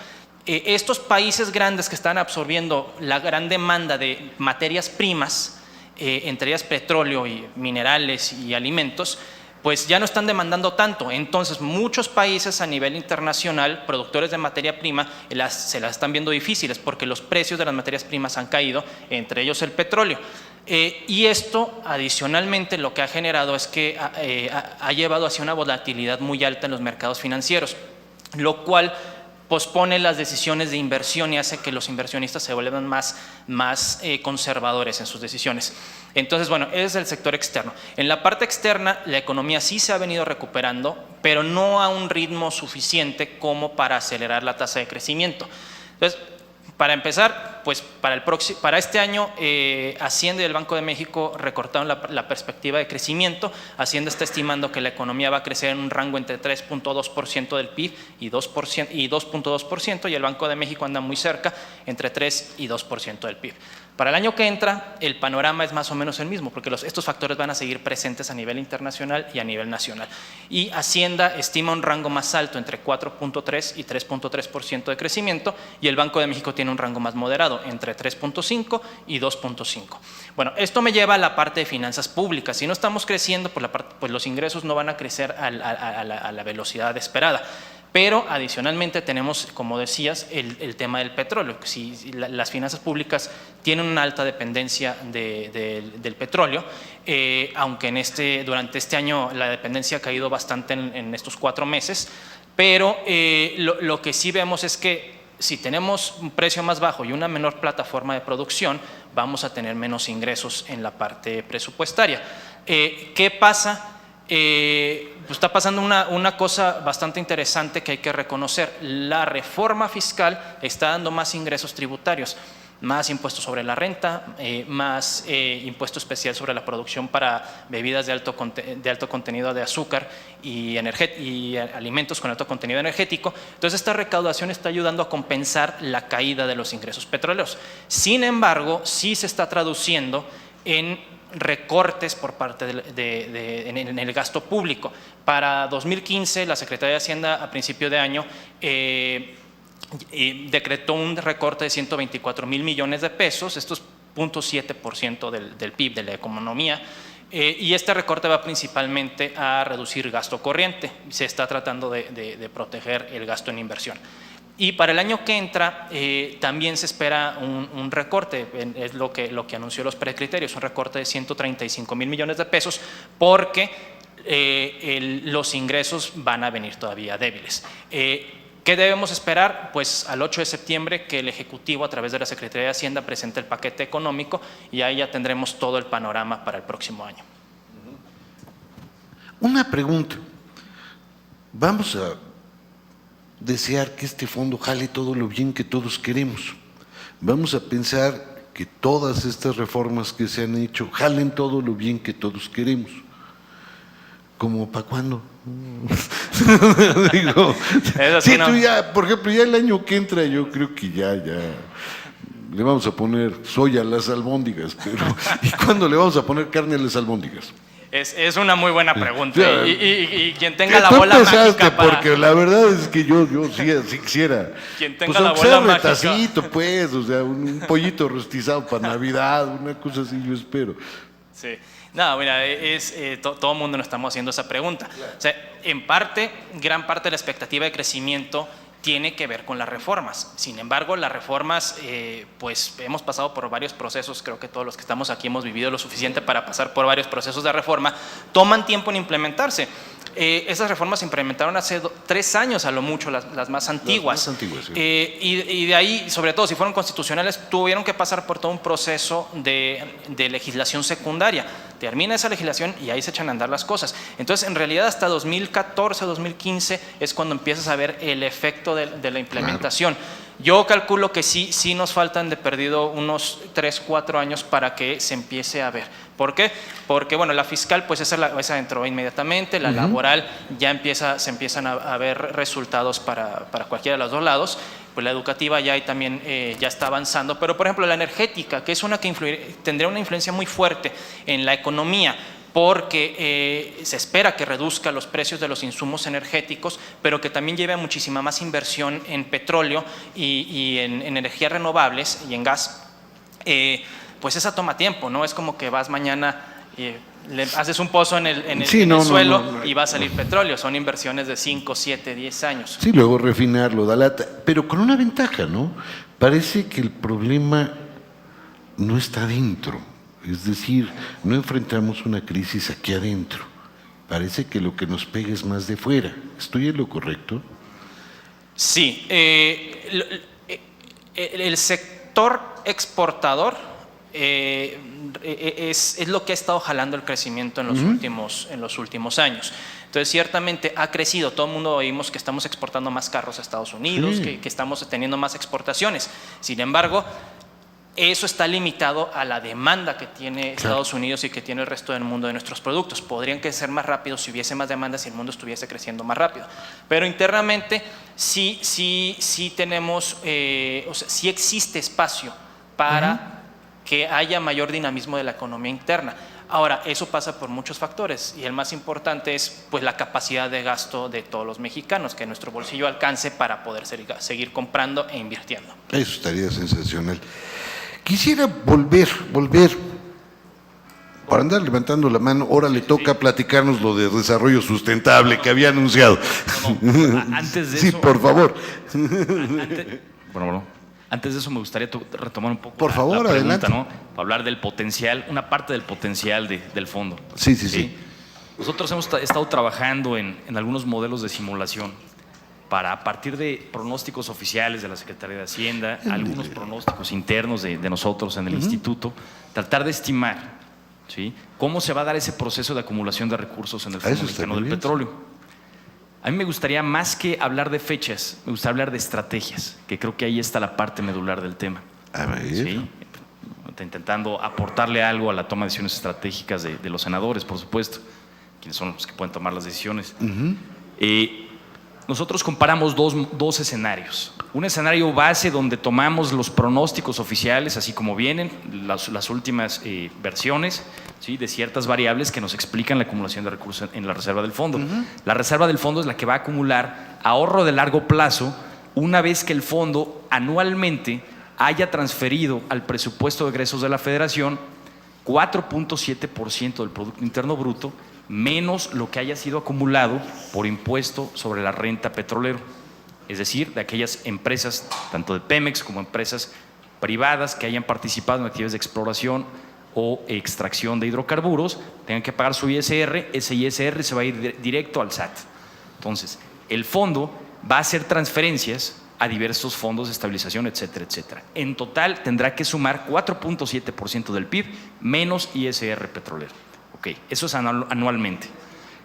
Estos países grandes que están absorbiendo la gran demanda de materias primas, entre ellas petróleo y minerales y alimentos, pues ya no están demandando tanto. Entonces muchos países a nivel internacional, productores de materia prima, se las están viendo difíciles porque los precios de las materias primas han caído, entre ellos el petróleo. Y esto adicionalmente lo que ha generado es que ha llevado hacia una volatilidad muy alta en los mercados financieros, lo cual pospone las decisiones de inversión y hace que los inversionistas se vuelvan más conservadores en sus decisiones. Entonces, bueno, ese es el sector externo. En la parte externa, la economía sí se ha venido recuperando, pero no a un ritmo suficiente como para acelerar la tasa de crecimiento. Entonces, para empezar, pues para este año, Hacienda y el Banco de México recortaron la perspectiva de crecimiento. Hacienda está estimando que la economía va a crecer en un rango entre 3.2% del PIB y 2.2%, y el Banco de México anda muy cerca, entre 3 y 2% del PIB. Para el año que entra, el panorama es más o menos el mismo, porque estos factores van a seguir presentes a nivel internacional y a nivel nacional. Y Hacienda estima un rango más alto, entre 4.3 y 3.3% de crecimiento, y el Banco de México tiene un rango más moderado, entre 3.5 y 2.5. Bueno, esto me lleva a la parte de finanzas públicas. Si no estamos creciendo, pues los ingresos no van a crecer a la velocidad esperada. Pero adicionalmente tenemos, como decías, el tema del petróleo. Si las finanzas públicas tienen una alta dependencia del petróleo, aunque durante este año la dependencia ha caído bastante en estos 4 meses, pero lo que sí vemos es que si tenemos un precio más bajo y una menor plataforma de producción, vamos a tener menos ingresos en la parte presupuestaria. ¿Qué pasa? Pues está pasando una cosa bastante interesante que hay que reconocer. La reforma fiscal está dando más ingresos tributarios, más impuestos sobre la renta, más impuesto especial sobre la producción para bebidas de alto contenido de azúcar y alimentos con alto contenido energético. Entonces esta recaudación está ayudando a compensar la caída de los ingresos petroleros. Sin embargo, sí se está traduciendo en recortes por parte en el gasto público. Para 2015, la Secretaría de Hacienda a principio de año decretó un recorte de 124,000 millones de pesos, esto es 0.7% del PIB de la economía, y este recorte va principalmente a reducir gasto corriente. Se está tratando de proteger el gasto en inversión. Y para el año que entra también se espera un recorte, es lo que anunció los precriterios, un recorte de 135,000 millones de pesos, porque los ingresos van a venir todavía débiles. ¿Qué debemos esperar? Pues al 8 de septiembre que el Ejecutivo, a través de la Secretaría de Hacienda, presente el paquete económico y ahí ya tendremos todo el panorama para el próximo año. Una pregunta. Vamos a desear que este fondo jale todo lo bien que todos queremos. Vamos a pensar que todas estas reformas que se han hecho jalen todo lo bien que todos queremos. ¿Como para cuándo? Digo, sí, tú ya, por ejemplo, ya el año que entra yo creo que ya le vamos a poner soya a las albóndigas, pero ¿y cuándo le vamos a poner carne a las albóndigas? Es una muy buena pregunta y quien tenga la bola mágica para... Porque la verdad es que yo sí quisiera. Quien tenga pues, la bola mágica. Retacito, pues, o sea, un pollito rostizado para Navidad, una cosa así yo espero. Sí. No, mira, todo el mundo nos estamos haciendo esa pregunta. Claro. O sea, en parte, gran parte de la expectativa de crecimiento tiene que ver con las reformas. Sin embargo, las reformas, pues hemos pasado por varios procesos, creo que todos los que estamos aquí hemos vivido lo suficiente para pasar por varios procesos de reforma, toman tiempo en implementarse. Esas reformas se implementaron hace 3 años a lo mucho, las más antiguas. Las más antiguas, sí. Y de ahí, sobre todo si fueron constitucionales, tuvieron que pasar por todo un proceso de legislación secundaria. Termina esa legislación y ahí se echan a andar las cosas. Entonces, en realidad, hasta 2014, 2015 es cuando empiezas a ver el efecto de la implementación. Claro. Yo calculo que sí nos faltan de perdido unos 3, 4 años para que se empiece a ver. ¿Por qué? Porque, bueno, la fiscal, pues esa entró inmediatamente, la laboral ya se empiezan a ver resultados para cualquiera de los dos lados, pues la educativa ya también ya está avanzando, pero por ejemplo la energética, que es una que tendría una influencia muy fuerte en la economía, porque se espera que reduzca los precios de los insumos energéticos, pero que también lleve a muchísima más inversión en petróleo y en energías renovables y en gas. Pues esa toma tiempo, ¿no? Es como que vas mañana y le haces un pozo en el suelo y va a salir petróleo. Son inversiones de 5, 7, 10 años. Sí, luego refinarlo, da lata, pero con una ventaja, ¿no? Parece que el problema no está dentro. Es decir, no enfrentamos una crisis aquí adentro. Parece que lo que nos pega es más de fuera. ¿Estoy en lo correcto? Sí. El sector exportador es lo que ha estado jalando el crecimiento en los últimos años. Entonces, ciertamente ha crecido. Todo el mundo oímos que estamos exportando más carros a Estados Unidos, sí, que estamos teniendo más exportaciones. Sin embargo, eso está limitado a la demanda que tiene Estados Unidos y que tiene el resto del mundo de nuestros productos. Podrían crecer más rápido si hubiese más demanda, si el mundo estuviese creciendo más rápido. Pero internamente sí tenemos, o sea, sí existe espacio para que haya mayor dinamismo de la economía interna. Ahora, eso pasa por muchos factores y el más importante es pues la capacidad de gasto de todos los mexicanos, que nuestro bolsillo alcance para poder seguir comprando e invirtiendo. Eso estaría sensacional. Quisiera volver, para andar levantando la mano, ahora le toca platicarnos lo de desarrollo sustentable que había anunciado. Antes de sí, eso, por favor. Antes de eso me gustaría retomar un poco por favor, la pregunta, adelante. ¿no? Para hablar del potencial, una parte del potencial del fondo. Sí. Nosotros hemos estado trabajando en algunos modelos de simulación para, a partir de pronósticos oficiales de la Secretaría de Hacienda, algunos pronósticos internos de nosotros en el instituto, tratar de estimar, ¿sí?, cómo se va a dar ese proceso de acumulación de recursos en el Fondo Mexicano del Petróleo. A mí me gustaría, más que hablar de fechas, me gustaría hablar de estrategias, que creo que ahí está la parte medular del tema. A ver. ¿Sí? Intentando aportarle algo a la toma de decisiones estratégicas de los senadores, por supuesto, quienes son los que pueden tomar las decisiones. Nosotros comparamos dos escenarios. Un escenario base donde tomamos los pronósticos oficiales, así como vienen, las últimas versiones, ¿sí?, de ciertas variables que nos explican la acumulación de recursos en la reserva del fondo. La reserva del fondo es la que va a acumular ahorro de largo plazo una vez que el fondo anualmente haya transferido al presupuesto de egresos de la Federación 4.7% del Producto Interno Bruto, menos lo que haya sido acumulado por impuesto sobre la renta petrolero, es decir, de aquellas empresas, tanto de Pemex como empresas privadas que hayan participado en actividades de exploración o extracción de hidrocarburos, tengan que pagar su ISR, ese ISR se va a ir directo al SAT. Entonces, el fondo va a hacer transferencias a diversos fondos de estabilización, etcétera, etcétera. En total tendrá que sumar 4.7% del PIB menos ISR petrolero. Ok, eso es anualmente.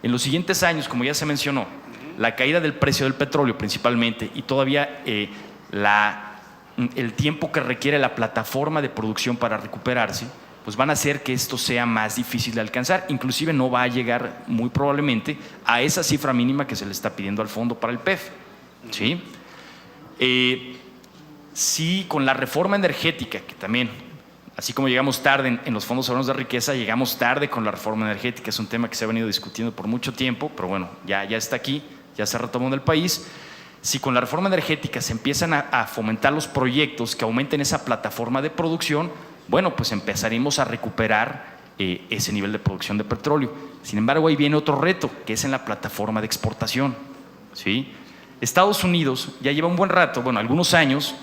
En los siguientes años, como ya se mencionó, la caída del precio del petróleo principalmente y todavía el tiempo que requiere la plataforma de producción para recuperarse, pues van a hacer que esto sea más difícil de alcanzar. Inclusive no va a llegar muy probablemente a esa cifra mínima que se le está pidiendo al fondo para el PEF. ¿Sí? Sí, con la reforma energética, que también, así como llegamos tarde en los fondos soberanos de riqueza, llegamos tarde con la reforma energética. Es un tema que se ha venido discutiendo por mucho tiempo, pero bueno, ya está aquí, ya se retomó en el país. Si con la reforma energética se empiezan a fomentar los proyectos que aumenten esa plataforma de producción, bueno, pues empezaremos a recuperar ese nivel de producción de petróleo. Sin embargo, ahí viene otro reto, que es en la plataforma de exportación, ¿sí? Estados Unidos ya lleva un buen rato, bueno, algunos años,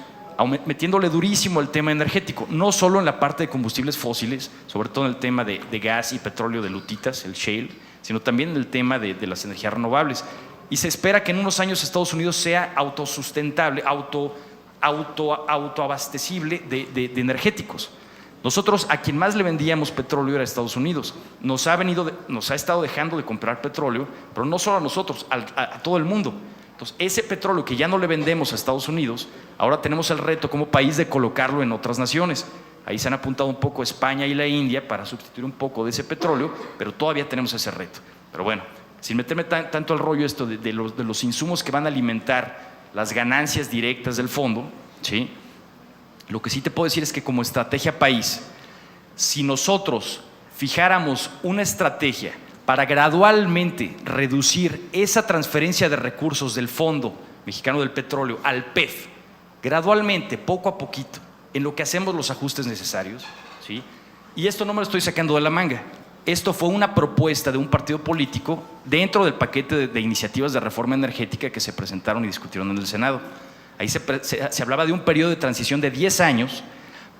metiéndole durísimo el tema energético, no solo en la parte de combustibles fósiles, sobre todo en el tema de gas y petróleo de lutitas, el shale, sino también en el tema de las energías renovables. Y se espera que en unos años Estados Unidos sea autosustentable, autoabastecible de energéticos. Nosotros a quien más le vendíamos petróleo era Estados Unidos. Nos ha estado dejando de comprar petróleo, pero no solo a nosotros, a todo el mundo. Entonces, ese petróleo que ya no le vendemos a Estados Unidos, ahora tenemos el reto como país de colocarlo en otras naciones. Ahí se han apuntado un poco España y la India para sustituir un poco de ese petróleo, pero todavía tenemos ese reto. Pero bueno, sin meterme tanto al rollo esto de los insumos que van a alimentar las ganancias directas del fondo, ¿sí? Lo que sí te puedo decir es que como estrategia país, si nosotros fijáramos una estrategia para gradualmente reducir esa transferencia de recursos del Fondo Mexicano del Petróleo al PEF, gradualmente, poco a poquito, en lo que hacemos los ajustes necesarios, ¿sí? Y esto no me lo estoy sacando de la manga. Esto fue una propuesta de un partido político dentro del paquete de iniciativas de reforma energética que se presentaron y discutieron en el Senado. Ahí se hablaba de un periodo de transición de 10 años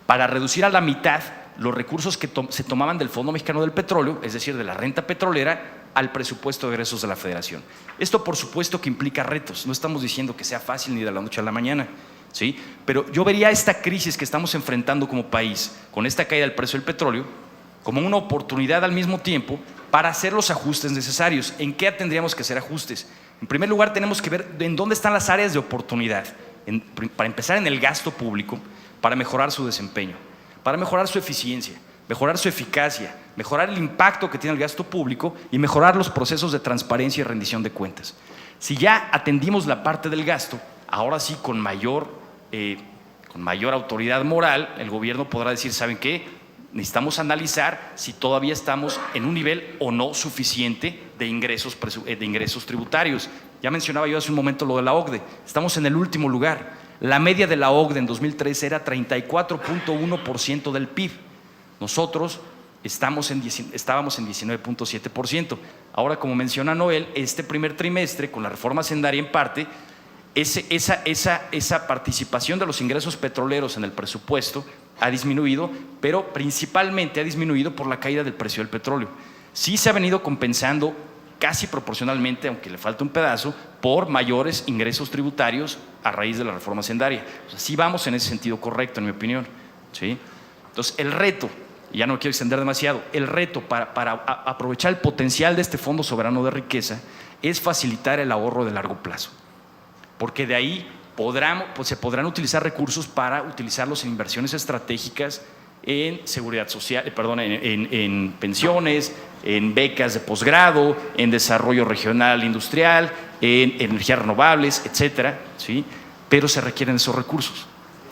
para reducir a la mitad los recursos que se tomaban del Fondo Mexicano del Petróleo, es decir, de la renta petrolera, al presupuesto de egresos de la Federación. Esto, por supuesto, que implica retos. No estamos diciendo que sea fácil ni de la noche a la mañana, ¿sí? Pero yo vería esta crisis que estamos enfrentando como país, con esta caída del precio del petróleo, como una oportunidad al mismo tiempo para hacer los ajustes necesarios. ¿En qué tendríamos que hacer ajustes? En primer lugar, tenemos que ver en dónde están las áreas de oportunidad. Para empezar, en el gasto público, para mejorar su desempeño, para mejorar su eficiencia, mejorar su eficacia, mejorar el impacto que tiene el gasto público y mejorar los procesos de transparencia y rendición de cuentas. Si ya atendimos la parte del gasto, ahora sí con mayor autoridad moral, el gobierno podrá decir, ¿saben qué? Necesitamos analizar si todavía estamos en un nivel o no suficiente de ingresos tributarios. Ya mencionaba yo hace un momento lo de la OCDE. Estamos en el último lugar. La media de la OCDE en 2013 era 34.1% del PIB. Nosotros estábamos en 19.7%. Ahora, como menciona Noel, este primer trimestre, con la reforma hacendaria en parte, esa participación de los ingresos petroleros en el presupuesto ha disminuido, pero principalmente ha disminuido por la caída del precio del petróleo. Sí se ha venido compensando casi proporcionalmente, aunque le falta un pedazo, por mayores ingresos tributarios a raíz de la reforma hacendaria. O sea, sí vamos en ese sentido correcto, en mi opinión, ¿sí? Entonces, el reto, y ya no quiero extender demasiado, el reto para aprovechar el potencial de este Fondo Soberano de Riqueza es facilitar el ahorro de largo plazo, porque de ahí se podrán utilizar recursos para utilizarlos en inversiones estratégicas en seguridad social, en pensiones, en becas de posgrado, en desarrollo regional industrial, en energías renovables, etcétera, ¿sí? Pero se requieren esos recursos.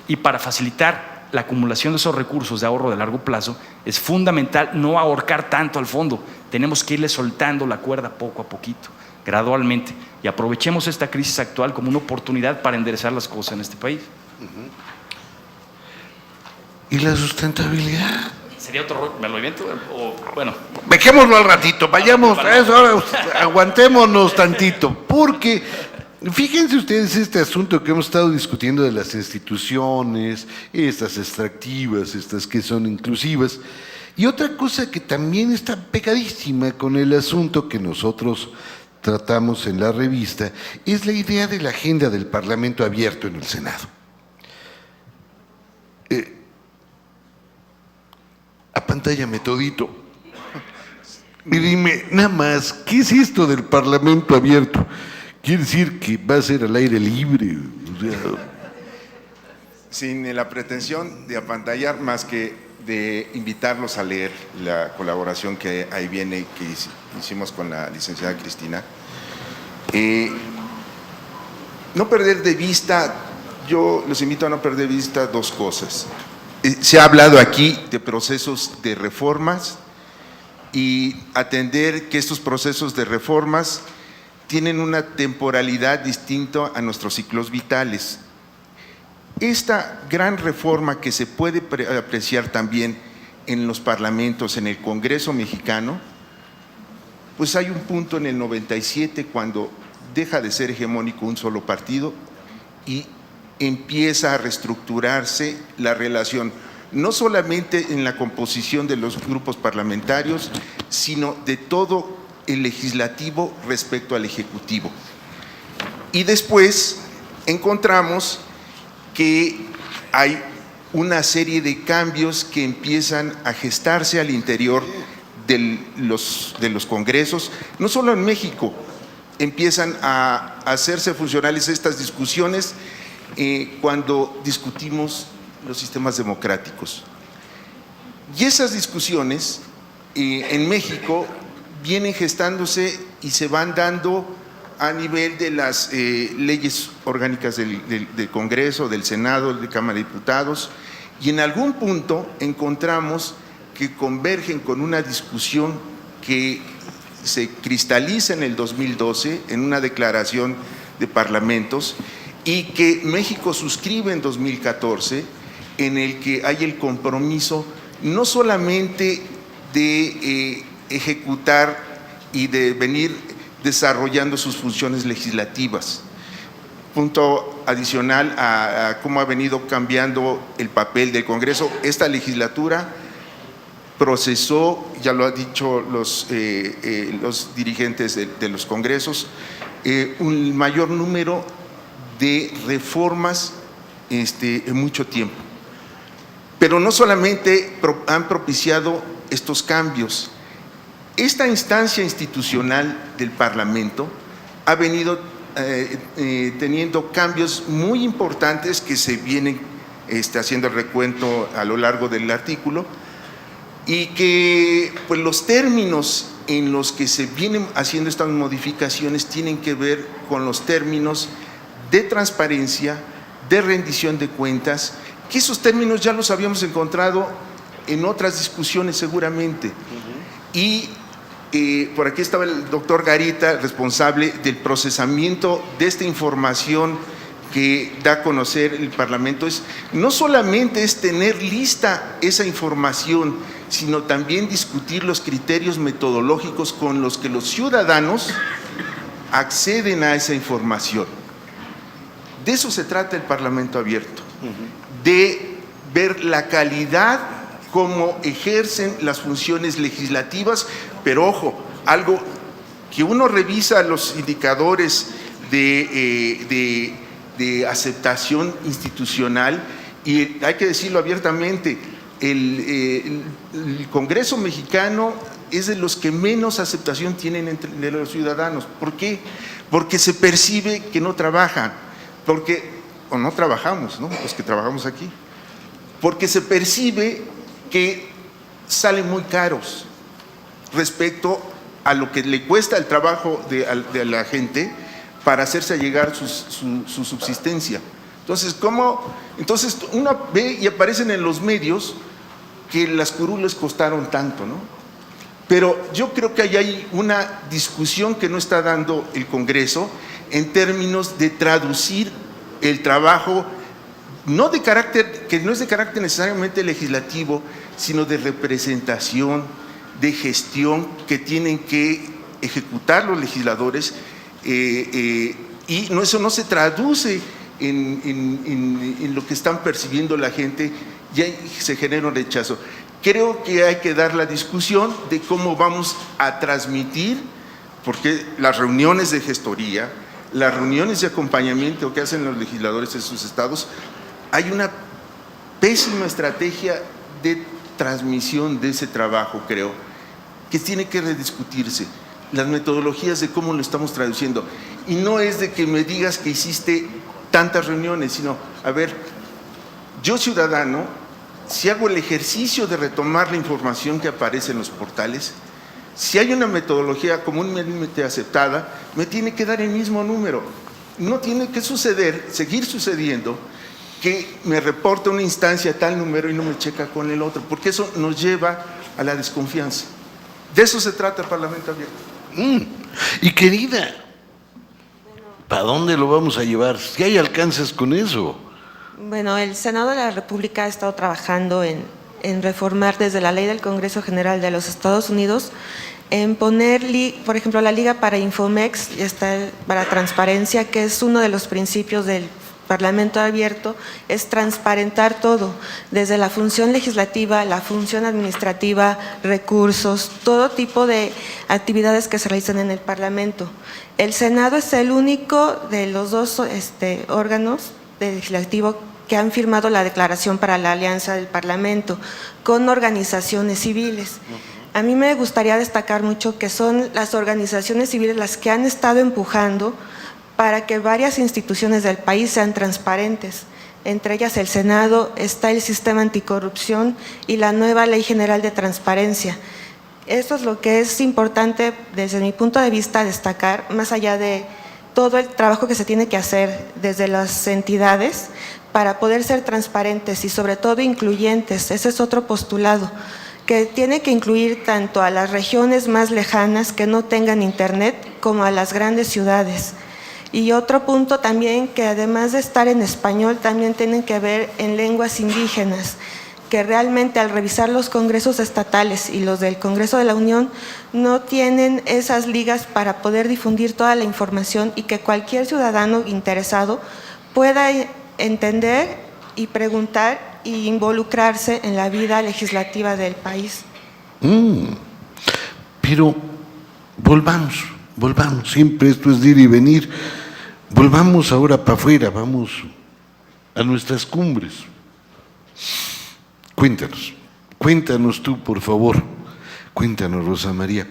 Y para facilitar la acumulación de esos recursos de ahorro de largo plazo, es fundamental no ahorcar tanto al fondo. Tenemos que irle soltando la cuerda poco a poquito, gradualmente, y aprovechemos esta crisis actual como una oportunidad para enderezar las cosas en este país. ¿Y la sustentabilidad? ¿Sería otro rol? ¿Me lo invento? O, bueno. Dejémoslo al ratito, vayamos a eso, ahora aguantémonos tantito, porque fíjense ustedes este asunto que hemos estado discutiendo de las instituciones, estas extractivas, estas que son inclusivas, y otra cosa que también está pegadísima con el asunto que nosotros tratamos en la revista, es la idea de la agenda del Parlamento abierto en el Senado. Apantallame todito y dime, nada más, ¿qué es esto del Parlamento abierto? ¿Quiere decir que va a ser al aire libre? O sea, sin la pretensión de apantallar, más que de invitarlos a leer la colaboración que ahí viene, que hicimos con la licenciada Cristina. No perder de vista, yo los invito a no perder de vista dos cosas. Se ha hablado aquí de procesos de reformas y atender que estos procesos de reformas tienen una temporalidad distinta a nuestros ciclos vitales. Esta gran reforma que se puede apreciar también en los parlamentos, en el Congreso mexicano, pues hay un punto en el 97 cuando deja de ser hegemónico un solo partido y empieza a reestructurarse la relación, no solamente en la composición de los grupos parlamentarios, sino de todo el legislativo respecto al ejecutivo. Y después encontramos que hay una serie de cambios que empiezan a gestarse al interior de los congresos, no solo en México, empiezan a hacerse funcionales estas discusiones cuando discutimos los sistemas democráticos. Y esas discusiones en México vienen gestándose y se van dando a nivel de las leyes orgánicas del Congreso, del Senado, de Cámara de Diputados, y en algún punto encontramos que convergen con una discusión que se cristaliza en el 2012 en una declaración de parlamentos y que México suscribe en 2014, en el que hay el compromiso no solamente de ejecutar y de venir desarrollando sus funciones legislativas. Punto adicional a cómo ha venido cambiando el papel del Congreso. Esta legislatura procesó, ya lo han dicho los dirigentes de los congresos, un mayor número de reformas en mucho tiempo. Pero no solamente han propiciado estos cambios, esta instancia institucional del Parlamento ha venido teniendo cambios muy importantes que se vienen haciendo el recuento a lo largo del artículo, y que pues los términos en los que se vienen haciendo estas modificaciones tienen que ver con los términos de transparencia, de rendición de cuentas, que esos términos ya los habíamos encontrado en otras discusiones seguramente. Y por aquí estaba el doctor Garita, responsable del procesamiento de esta información que da a conocer el Parlamento. No solamente es tener lista esa información, sino también discutir los criterios metodológicos con los que los ciudadanos acceden a esa información. De eso se trata el Parlamento abierto, de ver la calidad como ejercen las funciones legislativas, pero ojo, algo que uno revisa los indicadores de aceptación institucional, y hay que decirlo abiertamente, el Congreso mexicano es de los que menos aceptación tienen entre los ciudadanos. ¿Por qué? Porque se percibe que no trabajan, o no trabajamos, ¿no? Los que trabajamos aquí, porque se percibe que salen muy caros respecto a lo que le cuesta el trabajo de la gente para hacerse llegar su subsistencia. Entonces, Entonces uno ve y aparecen en los medios que las curules costaron tanto, ¿no? Pero yo creo que ahí hay una discusión que no está dando el Congreso en términos de traducir el trabajo que no es de carácter necesariamente legislativo, sino de representación, de gestión que tienen que ejecutar los legisladores, y eso no se traduce en lo que están percibiendo la gente, y ahí se genera un rechazo. Creo que hay que dar la discusión de cómo vamos a transmitir, porque las reuniones de gestoría, las reuniones de acompañamiento que hacen los legisladores en sus estados, hay una pésima estrategia de transmisión de ese trabajo, creo, que tiene que rediscutirse, las metodologías de cómo lo estamos traduciendo. Y no es de que me digas que hiciste tantas reuniones, sino, a ver, yo ciudadano, si hago el ejercicio de retomar la información que aparece en los portales, si hay una metodología comúnmente aceptada, me tiene que dar el mismo número. No tiene que seguir sucediendo, que me reporta una instancia tal número y no me checa con el otro, porque eso nos lleva a la desconfianza. De eso se trata el Parlamento abierto. Y querida, ¿para dónde lo vamos a llevar? Si hay alcances con eso. Bueno, el Senado de la República ha estado trabajando en en reformar desde la ley del Congreso General de los Estados Unidos, en poner, por ejemplo, la Liga para Infomex, está para transparencia, que es uno de los principios del Parlamento abierto, es transparentar todo, desde la función legislativa, la función administrativa, recursos, todo tipo de actividades que se realizan en el Parlamento. El Senado es el único de los dos órganos legislativos que han firmado la Declaración para la Alianza del Parlamento con organizaciones civiles. A mí me gustaría destacar mucho que son las organizaciones civiles las que han estado empujando para que varias instituciones del país sean transparentes. Entre ellas el Senado, está el Sistema Anticorrupción y la nueva Ley General de Transparencia. Esto es lo que es importante desde mi punto de vista destacar, más allá de todo el trabajo que se tiene que hacer desde las entidades para poder ser transparentes y sobre todo incluyentes. Ese es otro postulado, que tiene que incluir tanto a las regiones más lejanas que no tengan internet como a las grandes ciudades. Y otro punto también, que además de estar en español, también tienen que ver en lenguas indígenas, que realmente al revisar los congresos estatales y los del Congreso de la Unión no tienen esas ligas para poder difundir toda la información y que cualquier ciudadano interesado pueda entender y preguntar y involucrarse en la vida legislativa del país. Pero volvamos, siempre esto es de ir y venir. Volvamos ahora para afuera, vamos a nuestras cumbres. Cuéntanos tú, por favor. Cuéntanos, Rosa María.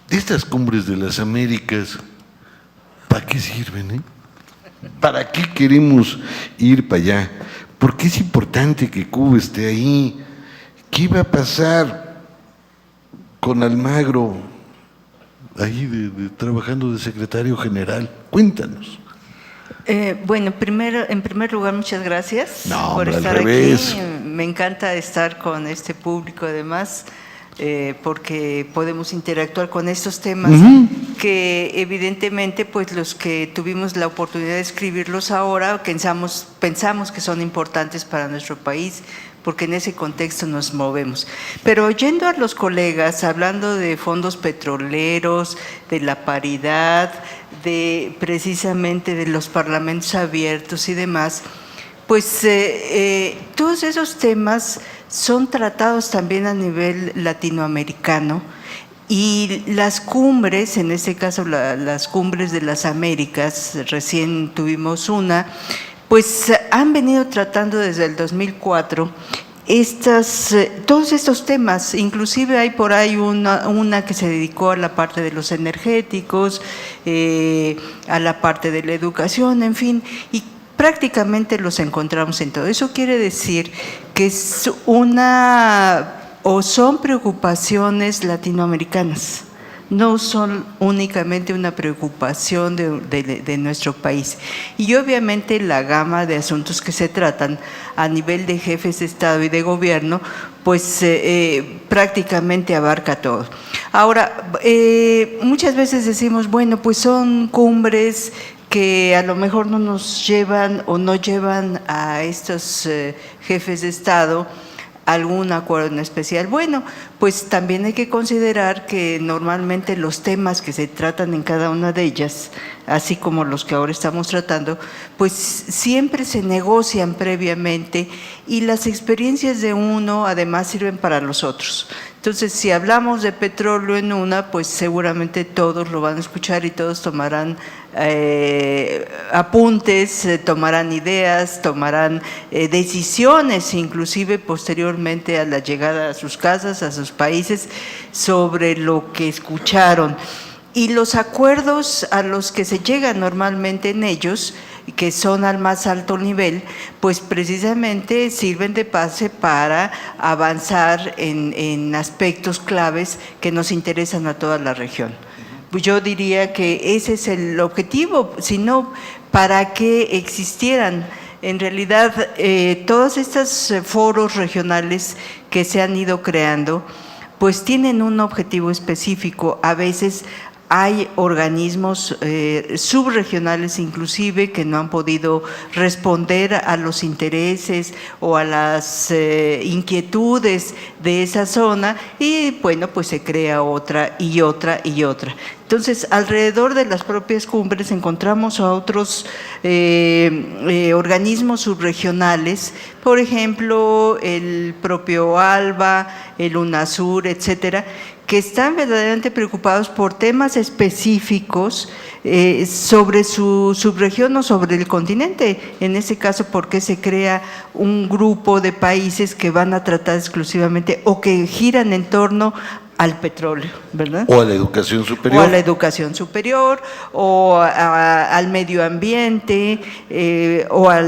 De estas cumbres de las Américas, ¿para qué sirven? ¿Para qué queremos ir para allá? ¿Por qué es importante que Cuba esté ahí? ¿Qué va a pasar con Almagro ahí trabajando de secretario general? Cuéntanos. Bueno, en primer lugar, muchas gracias por al estar revés. aquí. Me encanta estar con este público, además, porque podemos interactuar con estos temas que evidentemente pues los que tuvimos la oportunidad de escribirlos ahora pensamos que son importantes para nuestro país, porque en ese contexto nos movemos. Pero oyendo a los colegas hablando de fondos petroleros, de la paridad, de precisamente de los parlamentos abiertos y demás, pues todos esos temas son tratados también a nivel latinoamericano, y las cumbres, en este caso las cumbres de las Américas, recién tuvimos una, pues han venido tratando desde el 2004 todos estos temas. Inclusive hay por ahí una que se dedicó a la parte de los energéticos, a la parte de la educación, en fin, y prácticamente los encontramos en todo. Eso quiere decir que es son preocupaciones latinoamericanas, no son únicamente una preocupación de nuestro país. Y obviamente la gama de asuntos que se tratan a nivel de jefes de Estado y de gobierno, pues prácticamente abarca todo. Ahora, muchas veces decimos, bueno, pues son cumbres que a lo mejor no nos llevan o no llevan a estos jefes de Estado algún acuerdo en especial. Bueno, pues también hay que considerar que normalmente los temas que se tratan en cada una de ellas, así como los que ahora estamos tratando, pues siempre se negocian previamente, y las experiencias de uno además sirven para los otros. Entonces, si hablamos de petróleo en una, pues seguramente todos lo van a escuchar y todos tomarán apuntes, tomarán ideas, tomarán decisiones, inclusive posteriormente a la llegada a sus casas, a sus países, sobre lo que escucharon. Y los acuerdos a los que se llega normalmente en ellos, que son al más alto nivel, pues precisamente sirven de base para avanzar en aspectos claves que nos interesan a toda la región. Yo diría que ese es el objetivo, sino para que existieran. En realidad, todos estos foros regionales que se han ido creando, pues tienen un objetivo específico. A veces hay organismos subregionales inclusive que no han podido responder a los intereses o a las inquietudes de esa zona y bueno, pues se crea otra y otra y otra. Entonces, alrededor de las propias cumbres encontramos a otros organismos subregionales, por ejemplo, el propio ALBA, el UNASUR, etcétera, que están verdaderamente preocupados por temas específicos sobre su subregión o sobre el continente. En ese caso, ¿por qué se crea un grupo de países que van a tratar exclusivamente o que giran en torno al petróleo, ¿verdad? O a la educación superior. O a la educación superior, o al medio ambiente, o al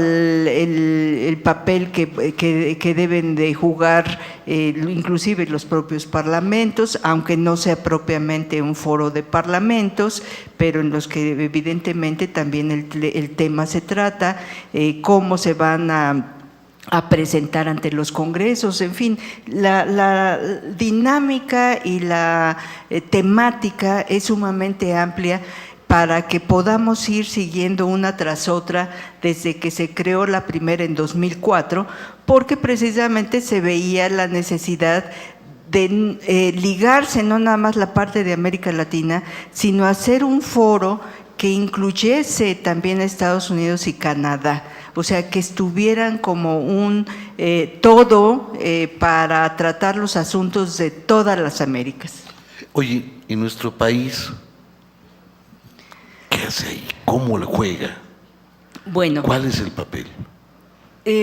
el papel que deben de jugar inclusive los propios parlamentos, aunque no sea propiamente un foro de parlamentos, pero en los que evidentemente también el tema se trata, cómo se van a presentar ante los congresos, en fin, la dinámica y la temática es sumamente amplia para que podamos ir siguiendo una tras otra desde que se creó la primera en 2004, porque precisamente se veía la necesidad de ligarse no nada más la parte de América Latina, sino hacer un foro que incluyese también a Estados Unidos y Canadá, o sea, que estuvieran como un todo para tratar los asuntos de todas las Américas. Oye, ¿y nuestro país qué hace ahí? ¿Cómo lo juega? Bueno, ¿Cuál es el papel?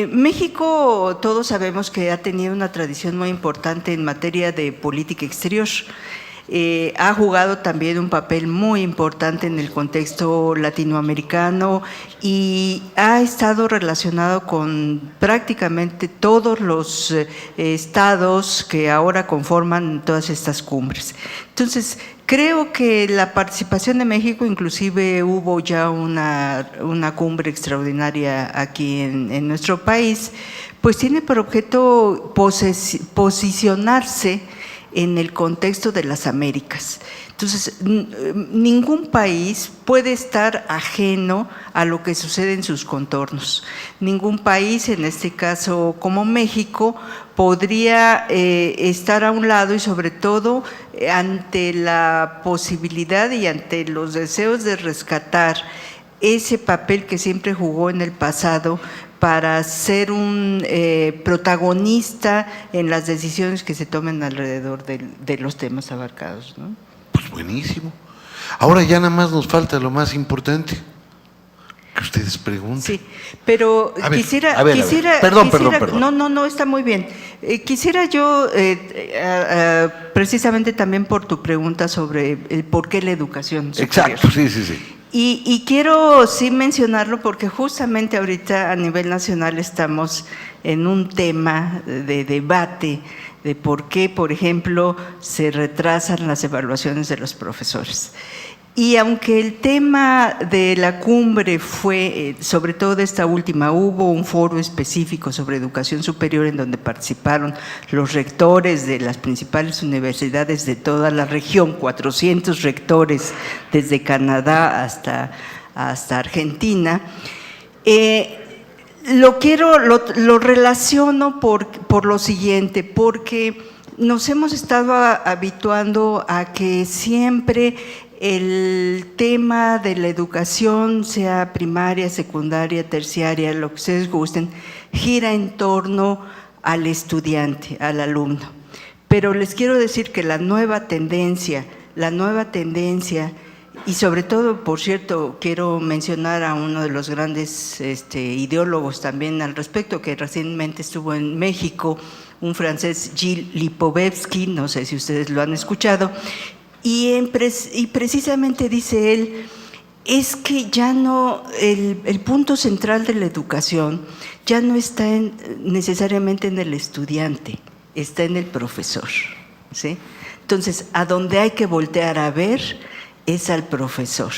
México, todos sabemos que ha tenido una tradición muy importante en materia de política exterior. Ha jugado también un papel muy importante en el contexto latinoamericano y ha estado relacionado con prácticamente todos los estados que ahora conforman todas estas cumbres. Entonces, creo que la participación de México, inclusive hubo ya una cumbre extraordinaria aquí en nuestro país, pues tiene por objeto posicionarse en el contexto de las Américas. Entonces, ningún país puede estar ajeno a lo que sucede en sus contornos. Ningún país, en este caso como México, podría estar a un lado y sobre todo ante la posibilidad y ante los deseos de rescatar ese papel que siempre jugó en el pasado para ser un protagonista en las decisiones que se tomen alrededor de los temas abarcados, ¿no? Pues buenísimo. Ahora ya nada más nos falta lo más importante, que ustedes pregunten. Sí, pero A ver, quisiera... Perdón. No, está muy bien. Quisiera yo, precisamente también por tu pregunta sobre el por qué la educación superior. Exacto, sí. Y quiero sí mencionarlo porque justamente ahorita a nivel nacional estamos en un tema de debate de por qué, por ejemplo, se retrasan las evaluaciones de los profesores. Y aunque el tema de la cumbre fue, sobre todo de esta última, hubo un foro específico sobre educación superior en donde participaron los rectores de las principales universidades de toda la región, 400 rectores desde Canadá hasta Argentina. Lo relaciono por lo siguiente, porque nos hemos estado habituando a que siempre el tema de la educación, sea primaria, secundaria, terciaria, lo que ustedes gusten, gira en torno al estudiante, al alumno. Pero les quiero decir que la nueva tendencia, y sobre todo, por cierto, quiero mencionar a uno de los grandes ideólogos también al respecto, que recientemente estuvo en México, un francés, Gilles Lipovetsky, no sé si ustedes lo han escuchado, y precisamente dice él, es que ya no, el punto central de la educación ya no está necesariamente en el estudiante, está en el profesor, ¿sí? Entonces, a donde hay que voltear a ver es al profesor.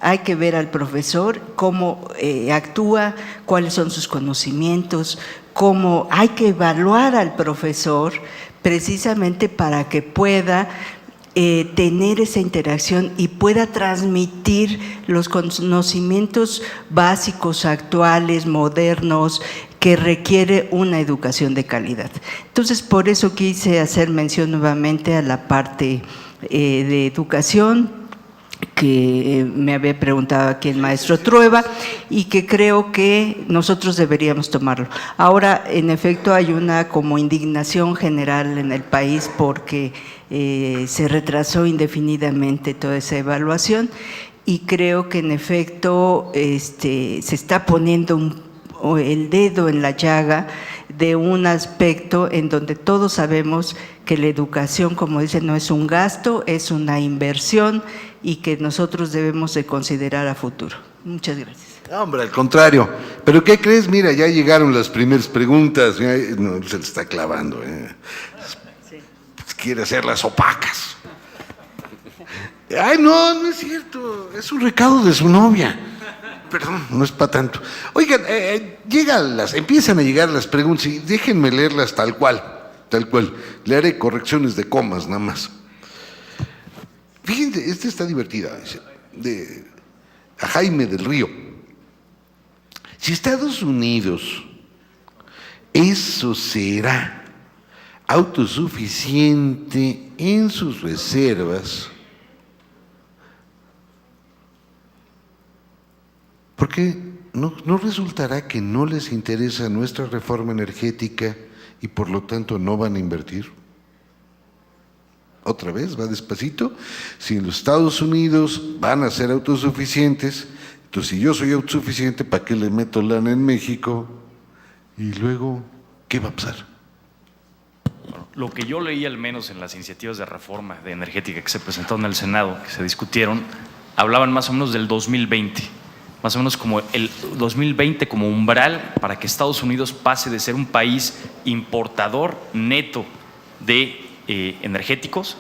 Hay que ver al profesor cómo actúa, cuáles son sus conocimientos, cómo hay que evaluar al profesor precisamente para que pueda tener esa interacción y pueda transmitir los conocimientos básicos, actuales, modernos, que requiere una educación de calidad. Entonces, por eso quise hacer mención nuevamente a la parte de educación, que me había preguntado aquí el maestro Trueba, y que creo que nosotros deberíamos tomarlo. Ahora, en efecto, hay una como indignación general en el país porque se retrasó indefinidamente toda esa evaluación, y creo que en efecto se está poniendo el dedo en la llaga de un aspecto en donde todos sabemos que la educación, como dicen, no es un gasto, es una inversión, y que nosotros debemos de considerar a futuro. Muchas gracias. Hombre, al contrario. ¿Pero qué crees? Mira, ya llegaron las primeras preguntas. No, se le está clavando. Sí. Pues quiere hacerlas opacas. Ay, no es cierto. Es un recado de su novia. Perdón, no es para tanto. Oigan, empiezan a llegar las preguntas y déjenme leerlas tal cual. Le haré correcciones de comas nada más. Fíjense, esta está divertida, a Jaime del Río. Si Estados Unidos será autosuficiente en sus reservas, ¿por qué no resultará que no les interesa nuestra reforma energética y por lo tanto no van a invertir? Otra vez, va despacito. Si en los Estados Unidos van a ser autosuficientes, entonces si yo soy autosuficiente, ¿para qué le meto lana en México? Y luego, ¿qué va a pasar? Lo que yo leí, al menos en las iniciativas de reforma de energética que se presentaron en el Senado, que se discutieron, hablaban más o menos del 2020, más o menos como el 2020 como umbral para que Estados Unidos pase de ser un país importador neto de energéticos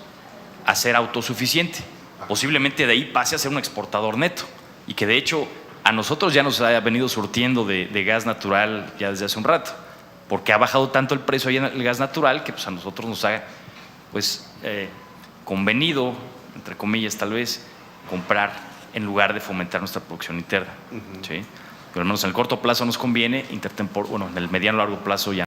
a ser autosuficiente. Posiblemente de ahí pase a ser un exportador neto, y que de hecho a nosotros ya nos ha venido surtiendo de gas natural ya desde hace un rato, porque ha bajado tanto el precio ahí en el gas natural que pues a nosotros nos ha convenido, entre comillas tal vez, comprar en lugar de fomentar nuestra producción interna. ¿Sí? Pero al menos en el corto plazo nos conviene, en el mediano largo plazo ya.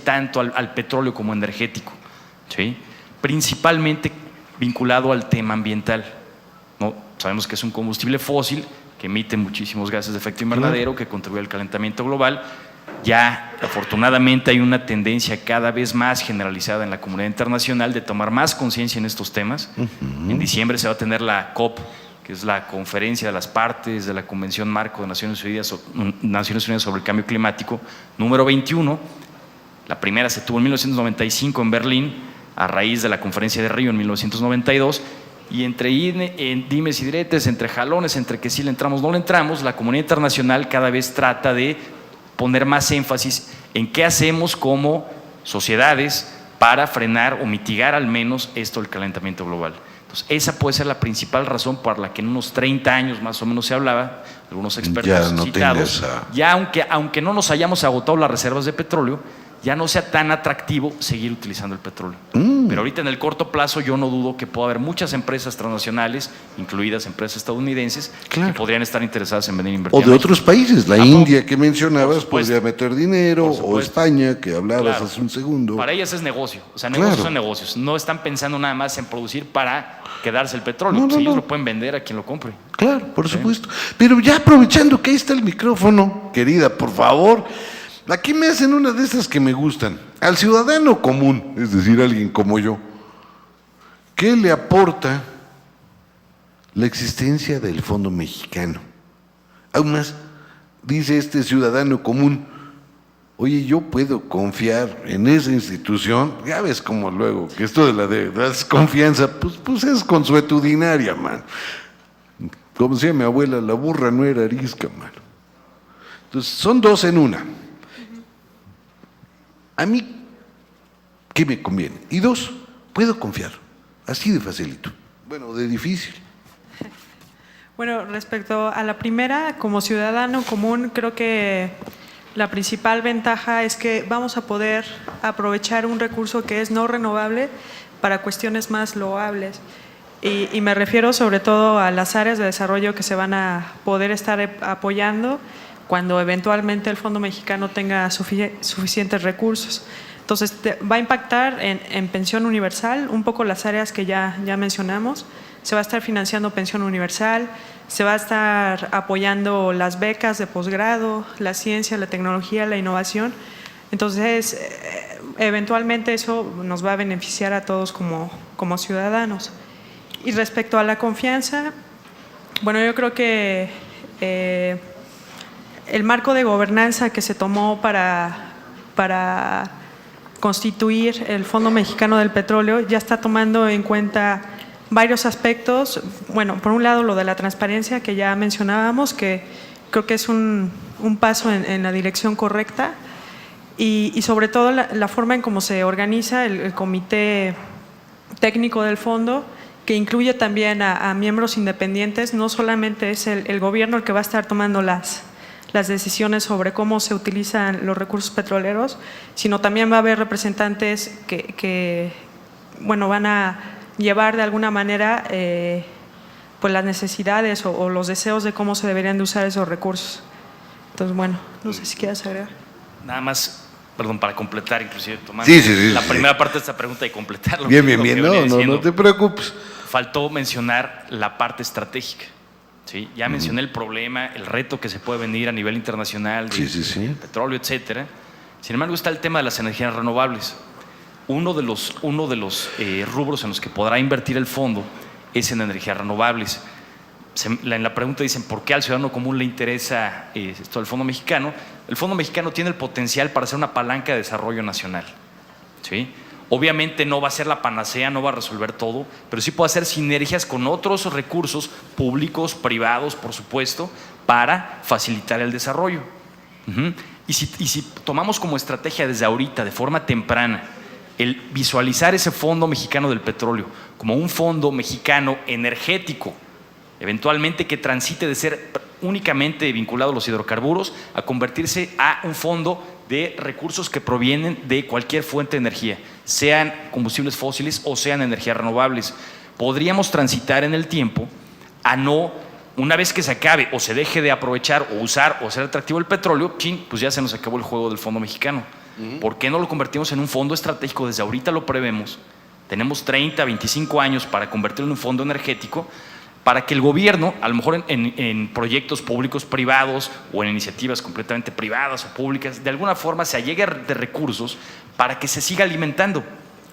Tanto al petróleo como energético, ¿sí? Principalmente vinculado al tema ambiental, ¿no? Sabemos que es un combustible fósil que emite muchísimos gases de efecto invernadero, que contribuye al calentamiento global. Ya afortunadamente hay una tendencia cada vez más generalizada en la comunidad internacional de tomar más conciencia en estos temas. En diciembre se va a tener la COP, que es la conferencia de las partes de la Convención Marco de Naciones Unidas sobre el Cambio Climático, número 21. La primera se tuvo en 1995 en Berlín, a raíz de la Conferencia de Río en 1992, y entre dimes y diretes, entre jalones, entre que sí le entramos, no le entramos, la comunidad internacional cada vez trata de poner más énfasis en qué hacemos como sociedades para frenar o mitigar al menos esto del calentamiento global. Entonces, esa puede ser la principal razón por la que en unos 30 años más o menos se hablaba, algunos expertos citados, ya aunque no nos hayamos agotado las reservas de petróleo, ya no sea tan atractivo seguir utilizando el petróleo. Pero ahorita en el corto plazo yo no dudo que pueda haber muchas empresas transnacionales, incluidas empresas estadounidenses, que podrían estar interesadas en venir a invertir. O de otros países, la India que mencionabas podría meter dinero, o España que hablabas hace un segundo. Para ellas es negocio, o sea, negocios son negocios. No están pensando nada más en producir para quedarse el petróleo, ellos lo pueden vender a quien lo compre. Claro, por supuesto. Pero ya aprovechando que ahí está el micrófono, querida, por favor, aquí me hacen una de esas que me gustan. Al ciudadano común, es decir, alguien como yo, ¿qué le aporta la existencia del Fondo Mexicano? Aún más, dice este ciudadano común, oye, yo puedo confiar en esa institución. Ya ves como luego, que esto de la desconfianza, pues es consuetudinaria, man. Como decía mi abuela, la burra no era arisca, man. Entonces, son dos en una. A mí, ¿qué me conviene? Y dos, puedo confiar. Así de facilito. Bueno, de difícil. Bueno, respecto a la primera, como ciudadano común, creo que la principal ventaja es que vamos a poder aprovechar un recurso que es no renovable para cuestiones más loables. Y me refiero sobre todo a las áreas de desarrollo que se van a poder estar apoyando cuando eventualmente el Fondo Mexicano tenga suficientes recursos. Entonces, va a impactar en pensión universal, un poco las áreas que ya mencionamos. Se va a estar financiando pensión universal, se va a estar apoyando las becas de posgrado, la ciencia, la tecnología, la innovación. Entonces, eventualmente eso nos va a beneficiar a todos como ciudadanos. Y respecto a la confianza, bueno, yo creo que el marco de gobernanza que se tomó para constituir el Fondo Mexicano del Petróleo ya está tomando en cuenta varios aspectos. Bueno, por un lado lo de la transparencia que ya mencionábamos, que creo que es un paso en la dirección correcta, y sobre todo la forma en cómo se organiza el comité técnico del fondo, que incluye también a miembros independientes. No solamente es el gobierno el que va a estar tomando las decisiones sobre cómo se utilizan los recursos petroleros, sino también va a haber representantes que van a llevar de alguna manera pues las necesidades o los deseos de cómo se deberían de usar esos recursos. Entonces, bueno, no sé si quieres agregar. Nada más, perdón, para completar, inclusive, Tomás, la primera parte de esta pregunta y completarlo. Bien, no te preocupes. Faltó mencionar la parte estratégica. ¿Sí? Ya mencioné el problema, el reto que se puede venir a nivel internacional del petróleo, etcétera. Sin embargo, está el tema de las energías renovables. Uno de los rubros en los que podrá invertir el fondo es en energías renovables. En la pregunta dicen, ¿por qué al ciudadano común le interesa esto del Fondo Mexicano? El Fondo Mexicano tiene el potencial para ser una palanca de desarrollo nacional. ¿Sí? Obviamente no va a ser la panacea, no va a resolver todo, pero sí puede hacer sinergias con otros recursos públicos, privados, por supuesto, para facilitar el desarrollo. Y si tomamos como estrategia desde ahorita, de forma temprana, el visualizar ese Fondo Mexicano del Petróleo como un fondo mexicano energético, eventualmente que transite de ser únicamente vinculado a los hidrocarburos a convertirse a un fondo de recursos que provienen de cualquier fuente de energía, sean combustibles fósiles o sean energías renovables. Podríamos transitar en el tiempo a no, una vez que se acabe o se deje de aprovechar o usar o ser atractivo el petróleo, pues ya se nos acabó el juego del Fondo Mexicano. ¿Por qué no lo convertimos en un fondo estratégico? Desde ahorita lo prevemos. Tenemos 30, 25 años para convertirlo en un fondo energético, para que el gobierno, a lo mejor en proyectos públicos privados o en iniciativas completamente privadas o públicas, de alguna forma se allegue de recursos para que se siga alimentando.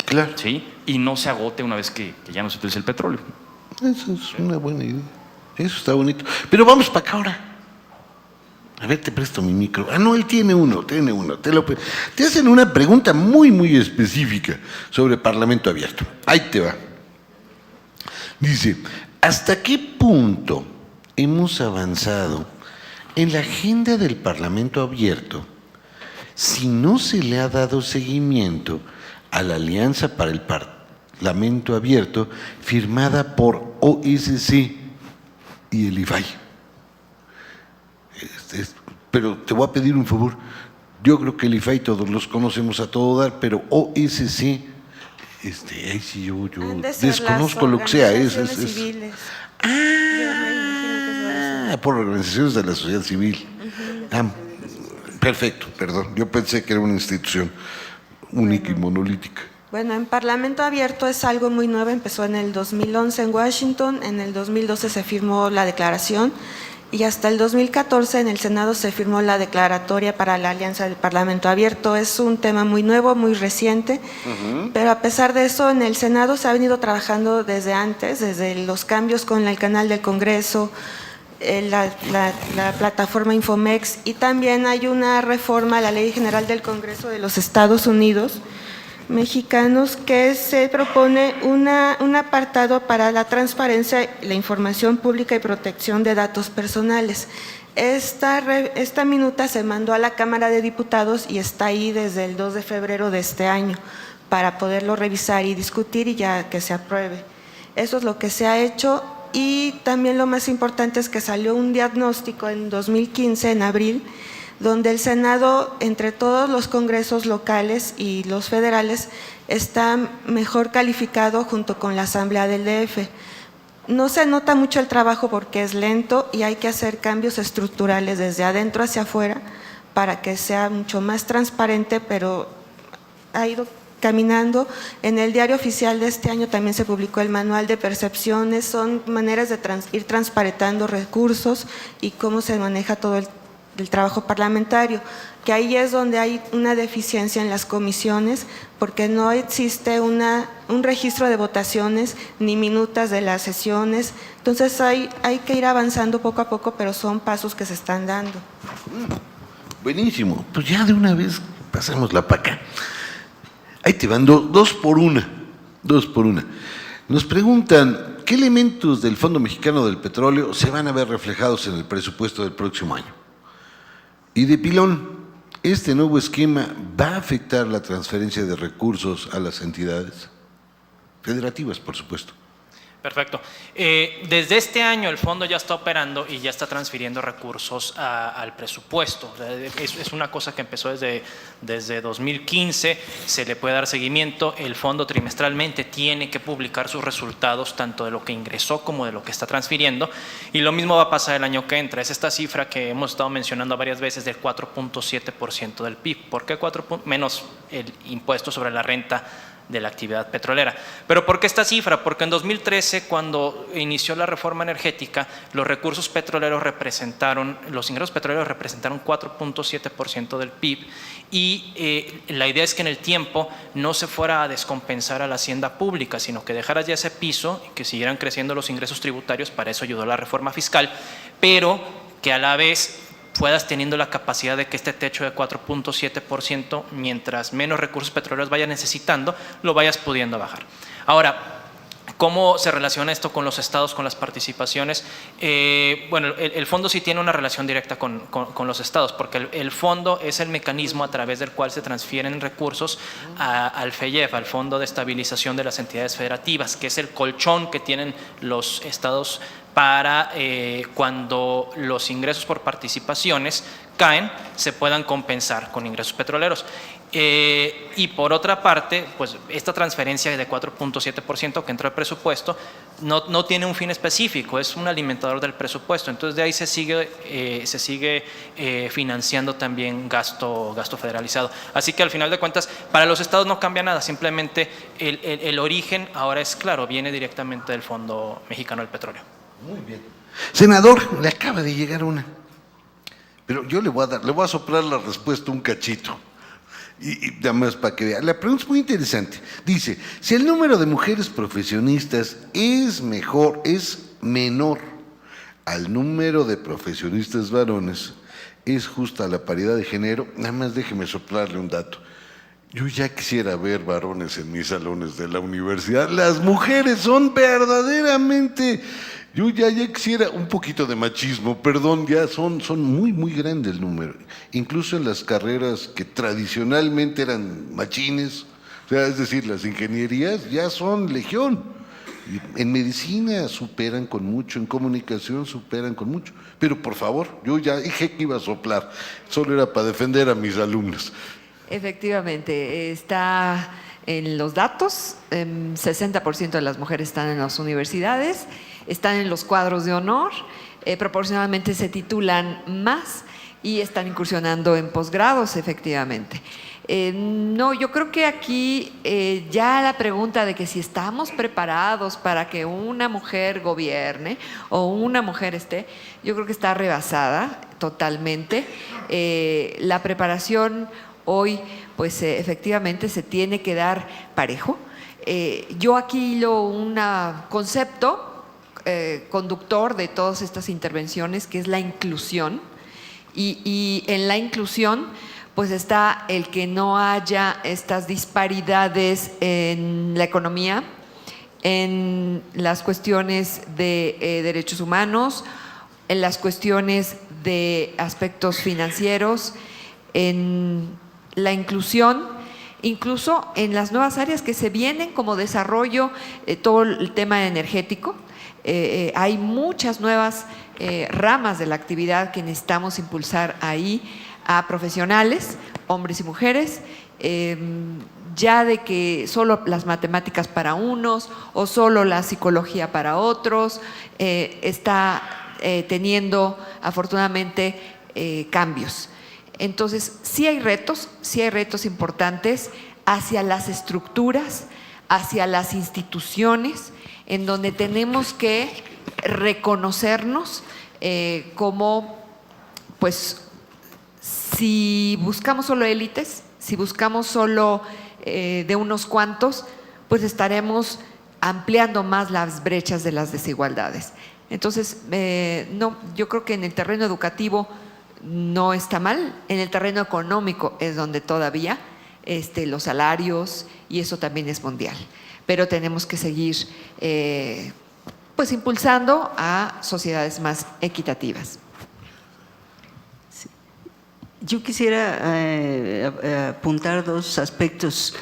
Claro. ¿Sí? Y no se agote una vez que ya no se utilice el petróleo. Eso es una buena idea. Eso está bonito. Pero vamos para acá ahora. A ver, te presto mi micro. Ah, no, él tiene uno. Te hacen una pregunta muy, muy específica sobre Parlamento Abierto. Ahí te va. Dice, ¿hasta qué punto hemos avanzado en la agenda del Parlamento Abierto si no se le ha dado seguimiento a la Alianza para el Parlamento Abierto firmada por OSC y el IFAI? Pero te voy a pedir un favor. Yo creo que el IFAI todos los conocemos a todo dar, pero OSC, ahí sí yo desconozco lo que sea. Civiles. Por organizaciones de la sociedad civil. Perfecto, perdón. Yo pensé que era una institución única y monolítica. Bueno, en Parlamento Abierto es algo muy nuevo. Empezó en el 2011 en Washington, en el 2012 se firmó la declaración y hasta el 2014 en el Senado se firmó la declaratoria para la Alianza del Parlamento Abierto. Es un tema muy nuevo, muy reciente, pero a pesar de eso en el Senado se ha venido trabajando desde antes, desde los cambios con el canal del Congreso, la plataforma Infomex, y también hay una reforma a la Ley General del Congreso de los Estados Unidos mexicanos que se propone un apartado para la transparencia, la información pública y protección de datos personales. Esta minuta se mandó a la Cámara de Diputados y está ahí desde el 2 de febrero de este año para poderlo revisar y discutir y ya que se apruebe. Eso es lo que se ha hecho, y también lo más importante es que salió un diagnóstico en 2015, en abril, donde el Senado, entre todos los congresos locales y los federales, está mejor calificado junto con la Asamblea del DF. No se nota mucho el trabajo porque es lento y hay que hacer cambios estructurales desde adentro hacia afuera para que sea mucho más transparente, pero ha ido caminando. En el Diario Oficial de este año también se publicó el manual de percepciones, son maneras de ir transparentando recursos y cómo se maneja todo el trabajo parlamentario, que ahí es donde hay una deficiencia en las comisiones, porque no existe un registro de votaciones ni minutas de las sesiones. Entonces hay que ir avanzando poco a poco, pero son pasos que se están dando. Buenísimo, pues ya de una vez pasamos la paca. Ahí te van dos por una. Nos preguntan, ¿qué elementos del Fondo Mexicano del Petróleo se van a ver reflejados en el presupuesto del próximo año? Y de pilón, ¿este nuevo esquema va a afectar la transferencia de recursos a las entidades federativas, por supuesto? Perfecto. Desde este año el fondo ya está operando y ya está transfiriendo recursos al presupuesto. Es una cosa que empezó desde 2015, se le puede dar seguimiento. El fondo trimestralmente tiene que publicar sus resultados, tanto de lo que ingresó como de lo que está transfiriendo. Y lo mismo va a pasar el año que entra. Es esta cifra que hemos estado mencionando varias veces del 4.7% del PIB. ¿Por qué 4? Menos el impuesto sobre la renta de la actividad petrolera. ¿Pero por qué esta cifra? Porque en 2013, cuando inició la reforma energética, los ingresos petroleros representaron 4.7% del PIB, y la idea es que en el tiempo no se fuera a descompensar a la hacienda pública, sino que dejara ya ese piso y que siguieran creciendo los ingresos tributarios. Para eso ayudó la reforma fiscal, pero que a la vez puedas teniendo la capacidad de que este techo de 4.7%, mientras menos recursos petroleros vayas necesitando, lo vayas pudiendo bajar. Ahora, ¿cómo se relaciona esto con los estados, con las participaciones? Bueno, el fondo sí tiene una relación directa con los estados, porque el fondo es el mecanismo a través del cual se transfieren recursos al FEYEF, al Fondo de Estabilización de las Entidades Federativas, que es el colchón que tienen los estados para cuando los ingresos por participaciones caen, se puedan compensar con ingresos petroleros. Y por otra parte, pues esta transferencia de 4.7% que entra al presupuesto no tiene un fin específico, es un alimentador del presupuesto. Entonces de ahí se sigue financiando también gasto federalizado. Así que al final de cuentas, para los estados no cambia nada, simplemente el origen ahora es claro, viene directamente del Fondo Mexicano del Petróleo. Muy bien. Senador, le acaba de llegar una. Pero yo le voy a soplar la respuesta un cachito. Y nada más para que vea. La pregunta es muy interesante. Dice, si el número de mujeres profesionistas es menor al número de profesionistas varones, es justa la paridad de género. Nada más déjeme soplarle un dato. Yo ya quisiera ver varones en mis salones de la universidad. Las mujeres son verdaderamente... Yo ya quisiera un poquito de machismo, perdón, ya son muy, muy grandes el número. Incluso en las carreras que tradicionalmente eran machines, o sea, es decir, las ingenierías ya son legión. En medicina superan con mucho, en comunicación superan con mucho. Pero por favor, yo ya dije que iba a soplar, solo era para defender a mis alumnos. Efectivamente, está en los datos, 60% de las mujeres están en las universidades, están en los cuadros de honor, proporcionalmente se titulan más y están incursionando en posgrados, efectivamente. No, yo creo que aquí ya la pregunta de que si estamos preparados para que una mujer gobierne o una mujer esté, yo creo que está rebasada totalmente. La preparación hoy, pues efectivamente se tiene que dar parejo. Yo aquí hilo un concepto conductor de todas estas intervenciones, que es la inclusión. Y en la inclusión, pues está el que no haya estas disparidades en la economía, en las cuestiones de derechos humanos, en las cuestiones de aspectos financieros, en la inclusión, incluso en las nuevas áreas que se vienen como desarrollo, todo el tema energético. Hay muchas nuevas ramas de la actividad que necesitamos impulsar ahí a profesionales, hombres y mujeres, ya de que solo las matemáticas para unos o solo la psicología para otros, está teniendo afortunadamente cambios. Entonces, sí hay retos importantes hacia las estructuras, hacia las instituciones, en donde tenemos que reconocernos como, pues, si buscamos solo élites, si buscamos solo de unos cuantos, pues estaremos ampliando más las brechas de las desigualdades. Entonces, no, yo creo que en el terreno educativo no está mal, en el terreno económico es donde todavía los salarios, y eso también es mundial. Pero tenemos que seguir pues impulsando a sociedades más equitativas. Yo quisiera apuntar dos aspectos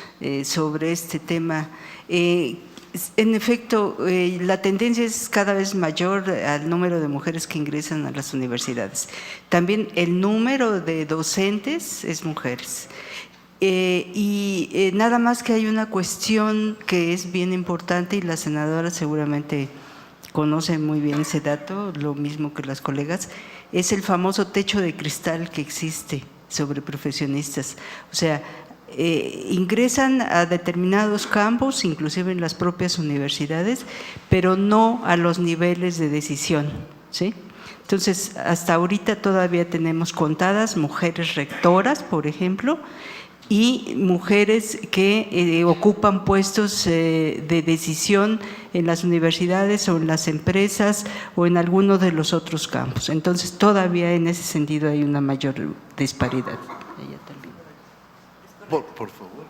sobre este tema. En efecto, la tendencia es cada vez mayor al número de mujeres que ingresan a las universidades. También el número de docentes es mujeres. Nada más que hay una cuestión que es bien importante, y la senadora seguramente conoce muy bien ese dato, lo mismo que las colegas, es el famoso techo de cristal que existe sobre profesionistas. O sea, ingresan a determinados campos, inclusive en las propias universidades, pero no a los niveles de decisión, ¿sí? Entonces, hasta ahorita todavía tenemos contadas mujeres rectoras, por ejemplo, y mujeres que ocupan puestos de decisión en las universidades o en las empresas o en alguno de los otros campos. Entonces, todavía en ese sentido hay una mayor disparidad. Ella también. Por favor.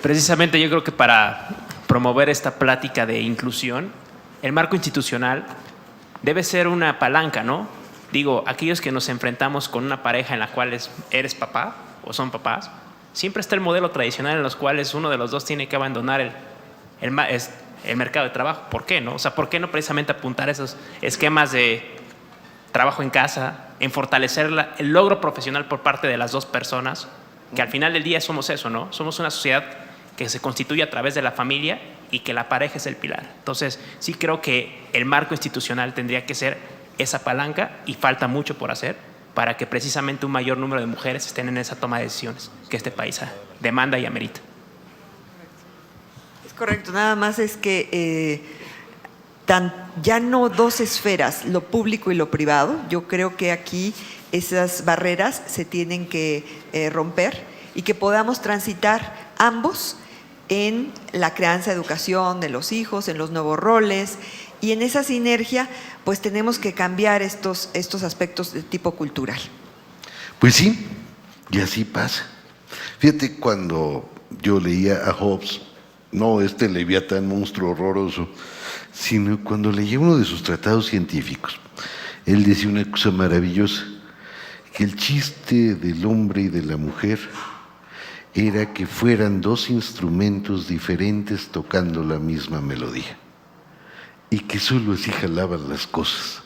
Precisamente yo creo que para promover esta plática de inclusión, el marco institucional debe ser una palanca, ¿no? Digo, aquellos que nos enfrentamos con una pareja en la cual eres papá o son papás, siempre está el modelo tradicional en los cuales uno de los dos tiene que abandonar el mercado de trabajo. ¿Por qué no? O sea, ¿por qué no precisamente apuntar esos esquemas de trabajo en casa, en fortalecer el logro profesional por parte de las dos personas, que al final del día somos eso, ¿no? Somos una sociedad que se constituye a través de la familia y que la pareja es el pilar. Entonces, sí creo que el marco institucional tendría que ser esa palanca, y falta mucho por hacer para que precisamente un mayor número de mujeres estén en esa toma de decisiones que este país demanda y amerita. Es correcto, nada más es que ya no dos esferas, lo público y lo privado. Yo creo que aquí esas barreras se tienen que romper y que podamos transitar ambos en la crianza, educación de los hijos, en los nuevos roles, y en esa sinergia pues tenemos que cambiar estos aspectos de tipo cultural. Pues sí, y así pasa. Fíjate, cuando yo leía a Hobbes, no este Leviatán monstruo horroroso, sino cuando leía uno de sus tratados científicos, él decía una cosa maravillosa, que el chiste del hombre y de la mujer era que fueran dos instrumentos diferentes tocando la misma melodía, y que solo así jalaban las cosas.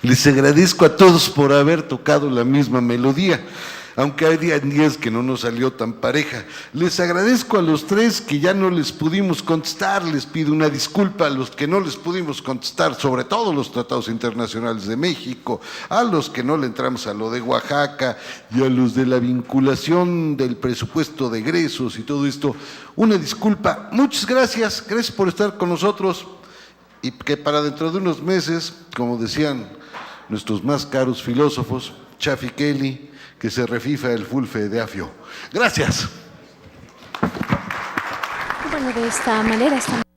Les agradezco a todos por haber tocado la misma melodía. aunque hay días que no nos salió tan pareja. Les agradezco a los tres que ya no les pudimos contestar, les pido una disculpa a los que no les pudimos contestar, sobre todo los tratados internacionales de México, a los que no le entramos a lo de Oaxaca y a los de la vinculación del presupuesto de egresos y todo esto. Una disculpa, muchas gracias por estar con nosotros y que para dentro de unos meses, como decían nuestros más caros filósofos, Chaffy Kelly, que se refifa el fulfe de afio. Gracias. Bueno, de esta manera estamos...